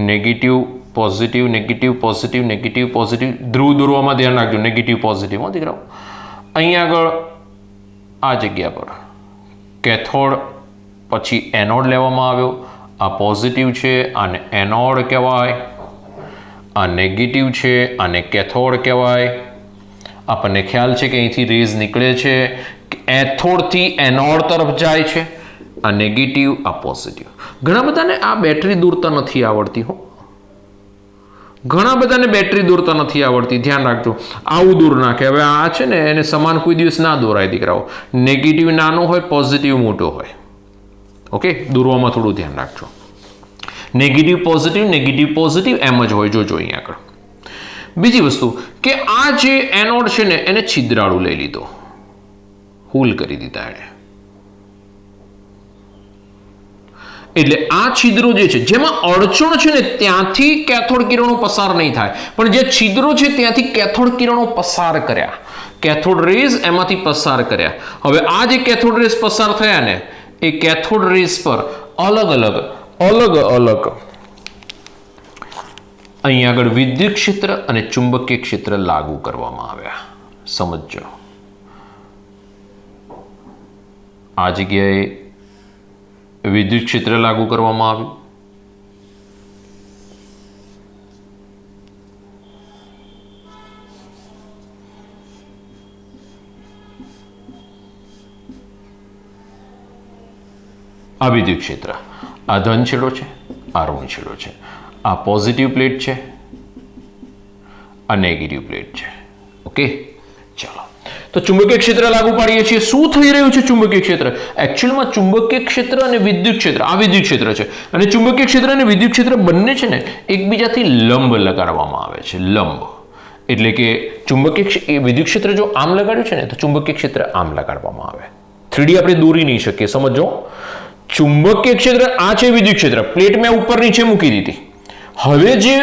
negative positive negative positive negative positive ધ્રુવ દોરવામાં ધ્યાન રાખજો, નેગેટિવ પોઝિટિવ. હો દીકરાઓ, અહીં આગળ આ જગ્યા પર કેથોડ પછી એનોડ લેવામાં આવ્યો. આ પોઝિટિવ છે, આને એનોડ કહેવાય. આ નેગેટિવ છે, આને કેથોડ કહેવાય. આપણને ખ્યાલ છે કે અહીંથી રેઝ નીકળે છે, એથોડથી એનોડ તરફ જાય છે. આ નેગેટિવ, આ પોઝિટિવ. ઘણા બધાને આ બેટરી દોરતા નથી આવડતી. હો, ઘણા બધાને બેટરી દોરતા નથી આવડતી. ધ્યાન રાખજો, આવું દૂર નાખે. હવે આ છે ને એને સમાન કોઈ દિવસ ના દોરાય દીકરાઓ. નેગેટિવ નાનો હોય, પોઝિટિવ મોટો હોય. ઓકે, દોરવામાં થોડું ધ્યાન રાખજો. નેગેટિવ પોઝિટિવ એમ જ હોય. જોજો અહીં આગળ. બીજી વસ્તુ કે આ જે એનોડ છે ને એને છિદ્રાળુ લઈ લીધો, હોલ કરી દીધા એને. એટલે આ છિદ્રો જે છે જેમાં અડચણ છે ને ત્યાંથી કેથોડ કિરણો પસાર નહીં થાય, પણ જે છિદ્રો છે ત્યાંથી કેથોડ કિરણો પસાર કર્યા, કેથોડ રેઝ એમાંથી પસાર કર્યા. હવે આ જે કેથોડ રેઝ પસાર થયા ને એ કેથોડ રેઝ પર અલગ અલગ અહીં આગળ વિદ્યુત ક્ષેત્ર અને ચુંબકીય ક્ષેત્ર લાગુ કરવામાં આવ્યા. સમજો, આ જગ્યાએ વિદ્યુત ક્ષેત્ર લાગુ કરવામાં આવ્યું. આ વિદ્યુત ક્ષેત્ર, આ ધન છેડો છે, આ ઋણ છેડો છે. આ પોઝિટિવ પ્લેટ છે, આ નેગેટિવ પ્લેટ છે. ઓકે, ચાલો. તો ચુંબકીય ક્ષેત્ર લાગુ પાડીએ છીએ. શું થઈ રહ્યું છે ચુંબકીય ક્ષેત્ર? એકચ્યુઅલમાં ચુંબકીય ક્ષેત્ર અને વિદ્યુત ક્ષેત્ર, આ વિદ્યુત ક્ષેત્ર છે અને ચુંબકીય ક્ષેત્ર અને વિદ્યુત ક્ષેત્ર બંને છે ને એકબીજાથી લંબ લગાડવામાં આવે છે. લંબ એટલે કે ચુંબકીય વિદ્યુત ક્ષેત્ર જો આમ લગાડ્યું છે ને તો ચુંબકીય ક્ષેત્ર આમ લગાડવામાં આવે. 3D આપણે દોરી નહીં શકીએ. સમજો, ચુંબકીય ક્ષેત્ર આ છે, વિદ્યુત ક્ષેત્ર પ્લેટ મેં ઉપર નીચે મૂકી દીધી. હવે જે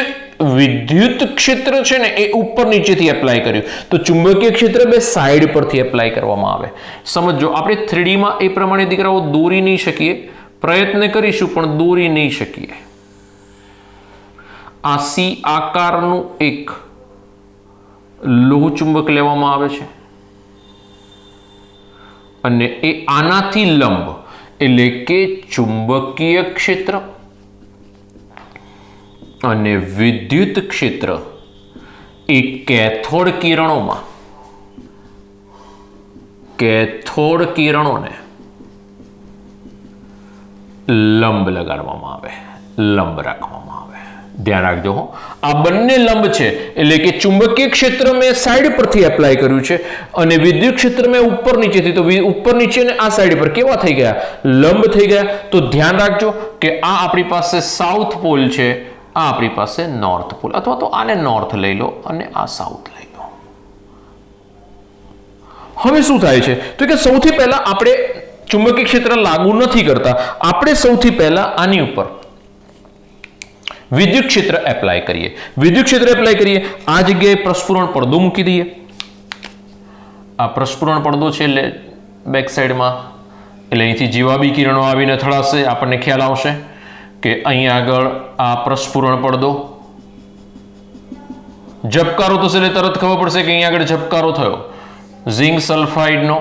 વિદ્યુત ક્ષેત્ર છે ને એ ઉપર નીચેથી એપ્લાય કર્યું, તો ચુંબકીય ક્ષેત્ર બે સાઈડ પરથી એપ્લાય કરવામાં આવે. સમજો, આપણે 3D માં એ પ્રમાણે દીકરાઓ દોરી નહીં શકીએ, પ્રયત્ન કરીશું પણ દોરી નહીં શકીએ. આ સી આકારનું એક લોહ ચુંબક લેવામાં આવે છે અને એ આનાથી લંબ એટલે કે ચુંબકીય ક્ષેત્ર અને વિદ્યુત ક્ષેત્ર એ કેથોડ કિરણોને લંબ લગાડવામાં આવે, લંબ રાખવામાં આવે. ધ્યાન રાખજો હો, આ બંને લંબ છે એટલે કે ચુંબકીય ક્ષેત્ર મેં સાઈડ પરથી એપ્લાય કર્યું છે અને વિદ્યુત ક્ષેત્ર મેં ઉપર નીચેથી, તો ઉપર નીચે ને આ સાઈડ પર કેવા થઈ ગયા? લંબ થઈ ગયા. તો ધ્યાન રાખજો કે આ આપણી પાસે સાઉથ પોલ છે, આ આપણી પાસે નોર્થ પોલ, અથવા તો આને નોર્થ લઈ લો અને આ સાઉથ લઈ લો. હવે શું થાય છે તો કે સૌથી પહેલા આપણે ચુંબકીય ક્ષેત્ર લાગુ નથી કરતા, આપણે સૌથી પહેલા આની ઉપર વિદ્યુત ક્ષેત્ર એપ્લાય કરીએ. વિદ્યુત ક્ષેત્ર એપ્લાય કરીએ, આ જગ્યાએ પ્રસ્ફુરણ પડદો મૂકી દઈએ. આ પ્રસ્ફુરણ પડદો છે એટલે બેક સાઈડમાં, એટલે અહીંથી જીવાબી કિરણો આવીને અથડાશે. આપણને ખ્યાલ આવશે કે અહીં આગળ આ પ્રસ્ફુરણ પડદો ઝબકારો થશે એટલે તરત ખબર પડશે કે અહીં આગળ ઝબકારો થયો. ઝિંક સલ્ફાઇડનો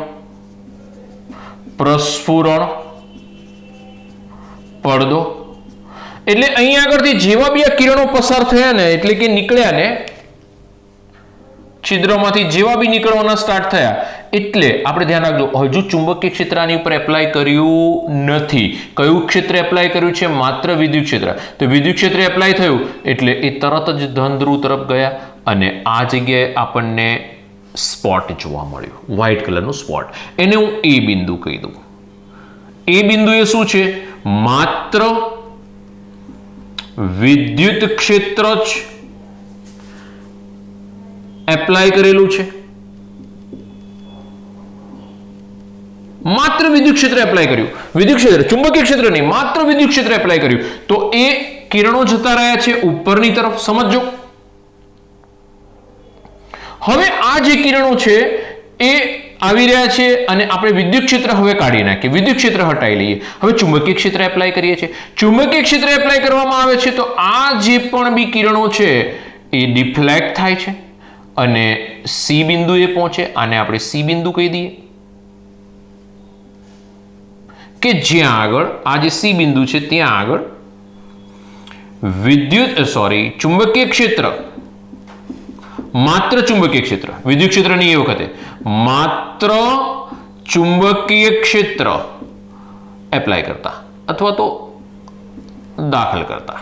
પ્રસ્ફુરણ પડદો, એટલે અહીં આગળથી જેવા બી આ કિરણો પસાર થયા ને, એટલે કે નીકળ્યા ને છિદ્રમાંથી, જેવા બી નીકળવાના સ્ટાર્ટ થયા, એટલે આપણે ધ્યાન રાખજો હજુ ચુંબકીય ક્ષેત્ર આની ઉપર એપ્લાય કર્યું નથી. કયું ક્ષેત્ર એપ્લાય કર્યું છે? માત્ર વિદ્યુત ક્ષેત્ર. તો વિદ્યુત ક્ષેત્ર એપ્લાય થયું એટલે એ તરત જ ધન ધ્રુવ તરફ ગયા અને આ જગ્યાએ આપણને સ્પોટ જોવા મળ્યું, વ્હાઇટ કલરનું સ્પોટ. એને હું એ બિંદુ કહી દઉં. એ બિંદુ એ શું છે? માત્ર વિદ્યુત ક્ષેત્ર જ એપ્લાય કરેલું છે. માત્ર વિદ્યુત ક્ષેત્ર એપ્લાય કર્યું. વિદ્યુત ક્ષેત્ર, ચુંબકીય ક્ષેત્ર નહીં, માત્ર વિદ્યુત ક્ષેત્ર એપ્લાય કર્યું. તો એ કિરણો જતા રહ્યા છે ઉપરની તરફ. સમજો. હવે આ જે કિરણો છે એ આવી રહ્યા છે અને આપણે વિદ્યુત ક્ષેત્ર હવે કાઢી નાખીએ, વિદ્યુત ક્ષેત્ર હટાવી લઈએ. હવે ચુંબકીય ક્ષેત્ર એપ્લાય કરીએ છીએ. ચુંબકીય ક્ષેત્ર એપ્લાય કરવામાં આવે છે તો આ જે પણ બી કિરણો છે એ ડિફ્લેક્ટ થાય છે અને સી બિંદુએ પહોંચે. આને આપણે સી બિંદુ કહી દઈએ કે જ્યાં આગળ આ જે સી બિંદુ છે ત્યાં આગળ ચુંબકીય ક્ષેત્ર, માત્ર ચુંબકીય ક્ષેત્ર, વિદ્યુત ક્ષેત્ર નહીં એ વખતે, માત્ર ચુંબકીય ક્ષેત્ર એપ્લાય કરતા અથવા તો દાખલ કરતા,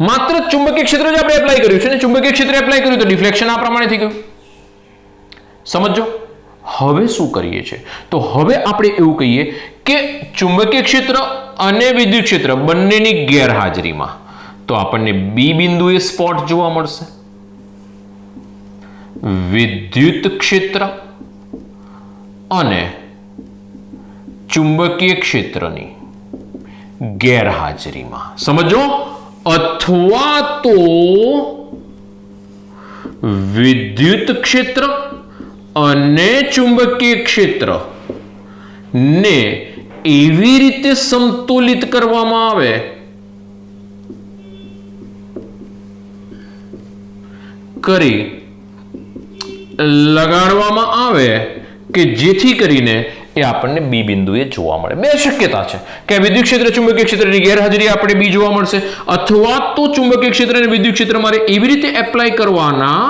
માત્ર ચુંબકીય ક્ષેત્ર જ આપણે એપ્લાય કર્યું છે ને. ચુંબકીય ક્ષેત્ર એપ્લાય કર્યું તો ડિફ્લેક્શન આ પ્રમાણે થઈ ગયું. સમજો. હવે શું કરીએ છીએ તો હવે આપણે એવું કહીએ કે ચુંબકીય ક્ષેત્ર અને વિદ્યુત ક્ષેત્ર બંનેની ગેરહાજરીમાં તો આપણને બી બિંદુએ સ્પોટ જોવા મળશે. વિદ્યુત ક્ષેત્ર અને ચુંબકીય ક્ષેત્રની ગેરહાજરીમાં. સમજો. અથવા તો વિદ્યુત ક્ષેત્ર અને ચુંબકીય ક્ષેત્ર ને એવી રીતે સંતુલિત કરવામાં આવે કરી લગાડવામાં આવે કે જેથી કરીને એ આપણને બી બિંદુએ જોવા મળે. બે શક્યતા છે કે વિદ્યુત ક્ષેત્ર ચુંબકીય ક્ષેત્રની ગેરહાજરી આપણે બી જોવા મળશે, અથવા તો ચુંબકીય ક્ષેત્ર અને વિદ્યુત ક્ષેત્ર મારે એવી રીતે એપ્લાય કરવાના,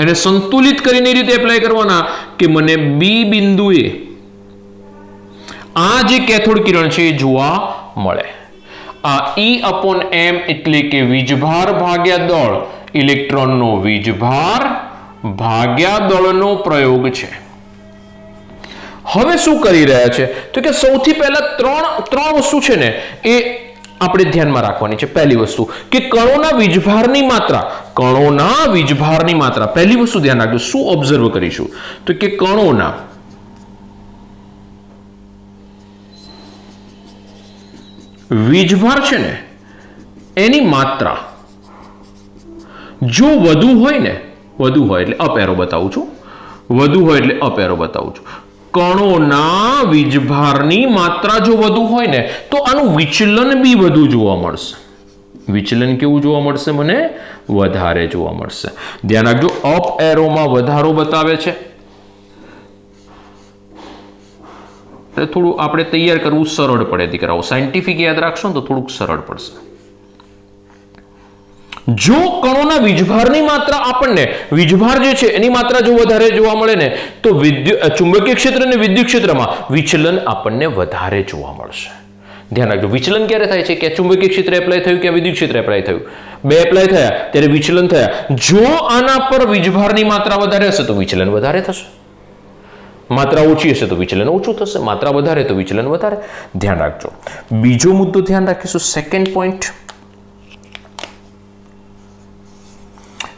એને સંતુલિત કરીને એ રીતે એપ્લાય કરવાના કે મને બી બિંદુએ આ જે કેથોડ કિરણ છે એ જોવા મળે. આ E/m એટલે કે વીજભાર ભાગ્યા દળ, ઇલેક્ટ્રોનનો વીજભાર ભાગ્યા દળનો પ્રયોગ છે. હવે શું કરી રહ્યા છે તો કે સૌથી પહેલા ત્રણ વસ્તુ છે ને એ આપણે ધ્યાનમાં રાખવાની છે. પહેલી વસ્તુ કે કણોના વીજભારની માત્રા, પહેલી વસ્તુ ધ્યાન રાખજો. શું ઓબ્ઝર્વ કરીશું તો કે કણોના વીજભાર છે ને એની માત્રા જો વધુ હોય એટલે અપ એરો બતાવું છું, કણોના વીજભારની માત્રા જો વધુ હોય ને તો આનું વિચલન બી વધુ જોવા મળશે. વિચલન કેવું જોવા મળશે? મને વધારે જોવા મળશે. ધ્યાન રાખજો, અપ એરોમાં વધારો બતાવે છે એટલે થોડું આપણે તૈયાર કરવું સરળ પડે દીકરાઓ. સાયન્ટિફિક યાદ રાખશો ને તો થોડુંક સરળ પડશે. જો કણોના વીજભારની માત્રા, આપણને વીજભાર જે છે એની માત્રા જો વધારે જોવા મળે ને તો ચુંબકીય ક્ષેત્ર અને વિદ્યુત ક્ષેત્રમાં વિચલન આપણને વધારે જોવા મળશે. ધ્યાન રાખજો, વિચલન ક્યારે થાય છે કે ચુંબકીય ક્ષેત્ર એપ્લાય થયું કે વિદ્યુત ક્ષેત્ર એપ્લાય થયું, બે એપ્લાય થયા ત્યારે વિચલન થયા. જો આના પર વીજભારની માત્રા વધારે હશે તો વિચલન વધારે થશે, માત્રા ઓછી હશે તો વિચલન ઓછું થશે, માત્રા વધારે તો વિચલન વધારે. ધ્યાન રાખજો. બીજો મુદ્દો ધ્યાન રાખીશું, સેકન્ડ પોઈન્ટ.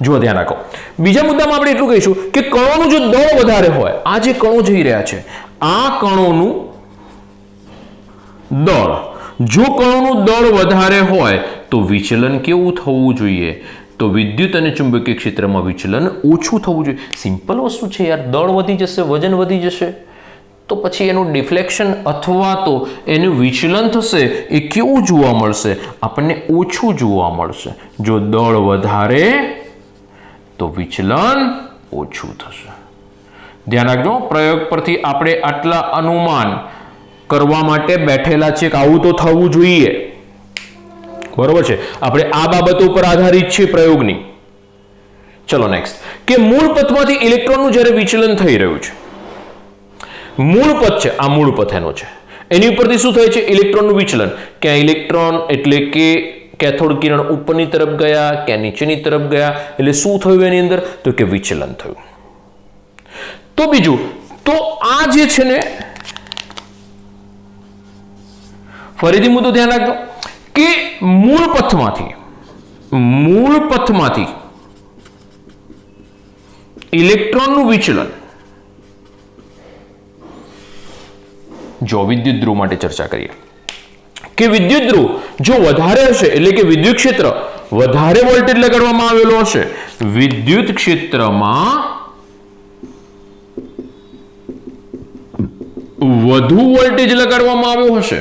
જો ધ્યાન રાખો, બીજા મુદ્દામાં આપણે એટલું કહીશું કે કણોનું જો દળ વધારે હોય, આ જે કણો જઈ રહ્યા છે આ કણોનું દળ, જો કણોનું દળ વધારે હોય તો વિચલન કેવું થવું જોઈએ? તો વિદ્યુત અને ચુંબકીય ક્ષેત્રમાં વિચલન ઓછું થવું જોઈએ. સિમ્પલ વસ્તુ છે યાર, દળ વધી જશે, વજન વધી જશે તો પછી એનું ડિફ્લેક્શન અથવા તો એનું વિચલન થશે એ કેવું જોવા મળશે? આપણને ઓછું જોવા મળશે. જો દળ વધારે તો વિચલન ઓછું થશે. ધ્યાન રાખજો, પ્રયોગ પરથી આપણે આટલા અનુમાન કરવા માટે બેઠેલા છે કે આવું તો થવું જોઈએ. બરોબર છે, આપણે આ બાબતો પર આધારિત છે પ્રયોગની. ચલો નેક્સ્ટ, કે મૂળ પથમાંથી ઇલેક્ટ્રોનનું જ્યારે વિચલન થઈ રહ્યું છે, મૂળ પથ છે આ, મૂળ પથ એનો છે, એની ઉપરથી શું થાય છે? ઇલેક્ટ્રોનનું વિચલન. ક્યાં ઇલેક્ટ્રોન એટલે કે કેથોડ કિરણ ઉપરની તરફ ગયા, ક્યાં નીચેની તરફ ગયા, એટલે શું થયું એની અંદર? તો કે વિચલન થયું. તો બીજું, તો આ જે છે ને, ફરીથી મુદ્દો ધ્યાન રાખજો કે મૂળ પથમાંથી ઇલેક્ટ્રોનનું વિચલન, જો વિદ્યુત ધ્રુવ માટે ચર્ચા કરીએ કે વિદ્યુત ધ્રુવ જો વધારે હશે એટલે કે વિદ્યુત ક્ષેત્ર વધારે વોલ્ટેજ લગાડવામાં આવેલો હશે, વિદ્યુત ક્ષેત્રમાં વધુ વોલ્ટેજ લગાડવામાં આવ્યો હશે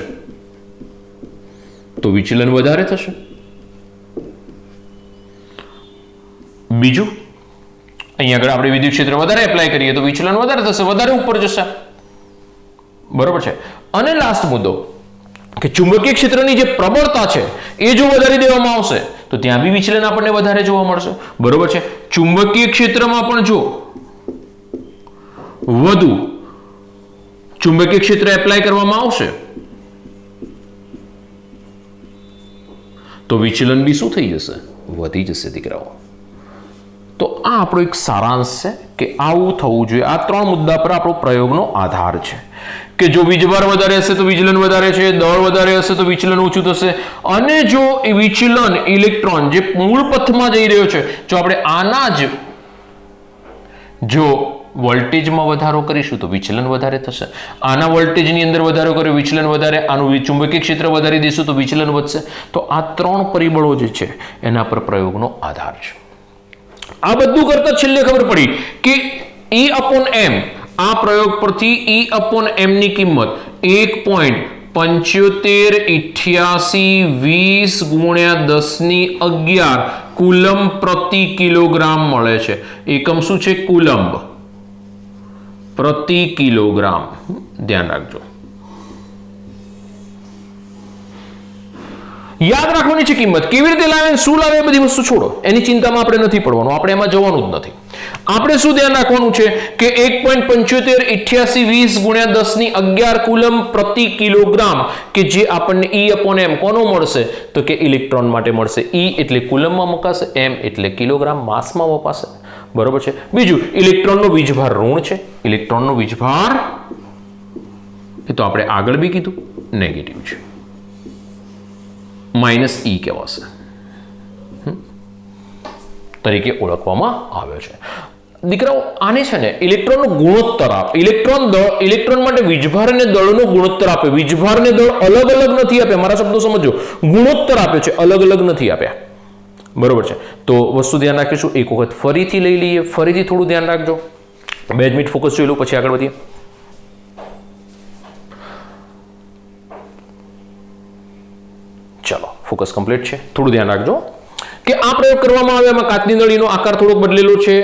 તો વિચલન વધારે થશે. બીજું, અહીંયા આગળ આપણે વિદ્યુત ક્ષેત્ર વધારે એપ્લાય કરીએ તો વિચલન વધારે થશે, વધારે ઉપર જશે. બરોબર છે. અને લાસ્ટ મુદ્દો કે ચુંબકીય ક્ષેત્રની જે પ્રબળતા છે એ જો વધારી દેવામાં આવશે તો ત્યાં બી વિચલન આપણને વધારે જોવા મળશે. બરોબર છે. ચુંબકીય ક્ષેત્રમાં પણ જો વધુ ચુંબકીય ક્ષેત્ર એપ્લાય કરવામાં આવશે તો વિચલન બી શું થઈ જશે? વધી જશે દીકરાઓ. તો આ આપણો એક સારાંશ છે કે આવું થવું જોઈએ. આ ત્રણ મુદ્દા પર આપણો પ્રયોગનો આધાર છે કે જો વીજભાર વધારે હશે તો વિચલન વધારે છે, દળ વધારે હશે તો વિચલન ઓછું થશે, અને જો એ વિચલન ઇલેક્ટ્રોન જે મૂળ પથમાં જઈ રહ્યો છે, જો આપણે આના જ જો વોલ્ટેજમાં વધારો કરીશું તો વિચલન વધારે થશે, આના વોલ્ટેજની અંદર વધારો કર્યો વિચલન વધારે, આનું ચુંબકીય ક્ષેત્ર વધારી દઈશું તો વિચલન વધશે. તો આ ત્રણ પરિબળો જે છે એના પર પ્રયોગનો આધાર છે. આ બધું કરતા છેલ્લે ખબર પડી કે E/m, આ પ્રયોગ પરથી E/m ની કિંમત 1.758820 કુલમ્બ પ્રતિ કિલોગ્રામ મળે છે. એકમ શું છે? કુલમ્બ પ્રતિ કિલોગ્રામ. ધ્યાન રાખજો, યાદ રાખવાની છે કિંમત. કેવી રીતે લાવે, શું લાવે, એ બધી વસ્તુ છોડો, એની ચિંતામાં આપણે નથી પડવાનું, આપણે એમાં જવાનું જ નથી. આપણે શું ધ્યાન રાખવાનું છે કે 1.758820 કુલમ્બ પ્રતિ કિલોગ્રામ કે જે આપણને E/m કોનો મળશે? તો કે ઇલેક્ટ્રોન માટે મળશે. E એટલે કુલમ્બમાં મુકાશે, m એટલે કિલોગ્રામ માસમાં વપાશે. બરોબર છે. બીજું, ઇલેક્ટ્રોનનો વીજભાર ઋણ છે, ઇલેક્ટ્રોનનો વીજભાર એ તો આપણે આગળ બી કીધું નેગેટિવ છે, -E કહેવાશે તરીકે ઓળખવામાં આવ્યો છે. દીકરાઓ આને છે ને ઇલેક્ટ્રોનનો ગુણોત્તર આપે, ઇલેક્ટ્રોન માટે વીજભાર અને દળનો ગુણોત્તર આપે. વીજભાર અને દળ અલગ અલગ નથી આપ્યા, મારા શબ્દો સમજો, ગુણોત્તર આપ્યો છે, અલગ અલગ નથી આપ્યા. બરોબર છે. તો વસ્તુ ધ્યાન રાખીશું. એક વખત ફરીથી લઈ લઈએ, ફરીથી થોડું ધ્યાન રાખજો. 2 મિનિટ ફોકસ જોઈ લો પછી આગળ વધીએ. ચલો, ફોકસ કમ્પ્લીટ છે. થોડું ધ્યાન રાખજો કે આ પ્રયોગ કરવામાં આવે એમાં કાચની નળીનો આકાર થોડોક બદલેલો છે.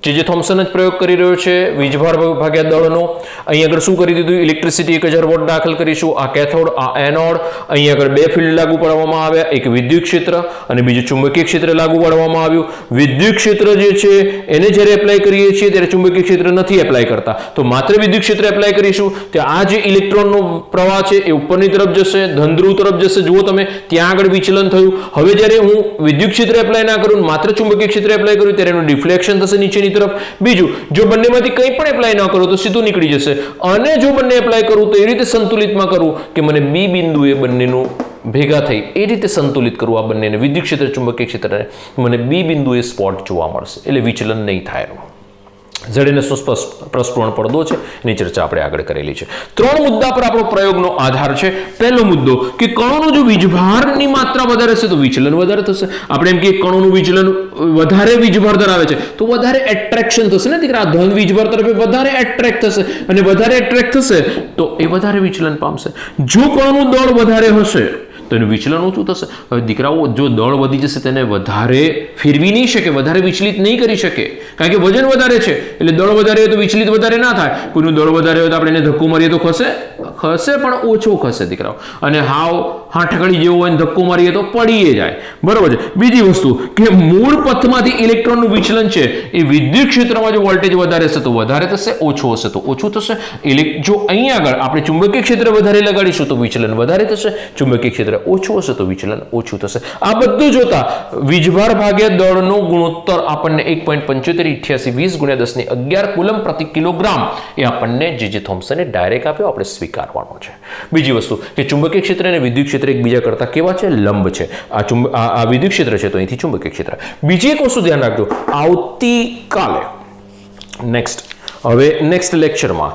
જે થોમ્સન જ પ્રયોગ કરી રહ્યો છે વીજભાર ભાગ્યા દળનો. અહીં આગળ શું કરી દીધું? ઇલેક્ટ્રિસિટી 1000 વોટ દાખલ કરીશું. આ કેથોડ, આ એનોડ. અહીં આગળ 2 ફિલ્ડ લાગુ પાડવામાં આવ્યા, એક વિદ્યુત ક્ષેત્ર અને બીજું ચુંબકીય ક્ષેત્ર લાગુ પાડવામાં આવ્યું. વિદ્યુત ક્ષેત્ર જે છે એને જ્યારે એપ્લાય કરીએ છીએ ત્યારે ચુંબકીય ક્ષેત્ર નથી એપ્લાય કરતા, તો માત્ર વિદ્યુત ક્ષેત્ર એપ્લાય કરીશું. તો આ જે ઇલેક્ટ્રોનનો પ્રવાહ છે એ ઉપરની તરફ જશે, ધન ધ્રુવ તરફ જશે. જુઓ તમે, ત્યાં આગળ વિચલન થયું. હવે જ્યારે હું વિદ્યુત ક્ષેત્ર એપ્લાય ના કરું, માત્ર ચુંબકીય ક્ષેત્ર એપ્લાય કરું ત્યારે એનું ડિફ્લેક્શન થશે નીચેની તરફ. બીજું, જો બંનેમાંથી કંઈ પણ એપ્લાય ન કરો તો સીધું નીકળી જશે, અને જો બંને એપ્લાય કરું તો એ રીતે સંતુલિતમાં કરું કે મને બી બિંદુએ બંનેનું ભેગા થઈ એ રીતે સંતુલિત કરવું આ બંનેને, વિદ્યુત ક્ષેત્ર ચુંબકીય ક્ષેત્રને, મને બી બિંદુએ સ્પોટ જોવા મળશે, એટલે વિચલન નહીં થાય એનું. ઝેડએનએસનો પ્રસ્ફુરણ પડદો છે, એની ચર્ચા આપણે આગળ કરેલી છે. 3 મુદ્દા પર આપણો પ્રયોગનો આધાર છે. પહેલો મુદ્દો કે કણોનો જો વીજભારની માત્રા વધારે હશે તો વિચલન વધારે થશે. આપણે એમ કે કણોનું વિચલન વધારે વીજભાર ધરાવે છે તો વધારે એટ્રેક્શન થશે ને દીકરા, ધન વીજભાર તરફ વધારે એટ્રેક્ટ થશે, અને વધારે એટ્રેક્ટ થશે તો એ વધારે વિચલન પામશે. જો કણોનું દળ વધારે હશે તો એનું વિચલન ઓછું થશે. હવે દીકરાઓ, જો દળ વધી જશે તેને વધારે ફેરવી નહીં શકે, વધારે વિચલિત નહીં કરી શકે, કારણ કે વજન વધારે છે, એટલે દળ વધારે હોય તો વિચલિત વધારે ના થાય. કોઈનું દળ વધારે હોય તો આપણે એને ધક્કો મારીએ તો ખસે પણ ઓછો ખસે દીકરાઓ, અને હાવ હાંઠકડી જેવો હોય ધક્કો મારીએ તો પડીએ જાય. બરોબર છે. બીજી વસ્તુ કે મૂળ પથમાંથી ઇલેક્ટ્રોનનું વિચલન છે એ વિદ્યુત ક્ષેત્રમાં જો વોલ્ટેજ વધારે હશે તો વધારે થશે, ઓછો હશે તો ઓછું થશે. જો અહીં આગળ આપણે ચુંબકીય ક્ષેત્ર વધારે લગાડીશું તો વિચલન વધારે થશે, ચુંબકીય ક્ષેત્ર ઓછું હશે તો વિચલન ઓછું થશે. આ બધું જોતા વીજભાર ભાગ્યા દળનો ગુણોત્તર આપણને 1.758820 × 10 ની 11 કુલમ પ્રતિ કિલોગ્રામ એ આપણને જે થોમ્સને ડાયરેક્ટ આપ્યો, આપણે સ્વીકારવાનો છે. બીજી વસ્તુ કે ચુંબકીય ક્ષેત્ર અને વિદ્યુત ક્ષેત્ર એકબીજા કરતા કેવા છે? લંબ છે. આ વિદ્યુત ક્ષેત્ર છે તો અહીંથી ચુંબકીય ક્ષેત્ર. બીજી એક વસ્તુ ધ્યાન રાખજો, આવતીકાલે નેક્સ્ટ લેક્ચરમાં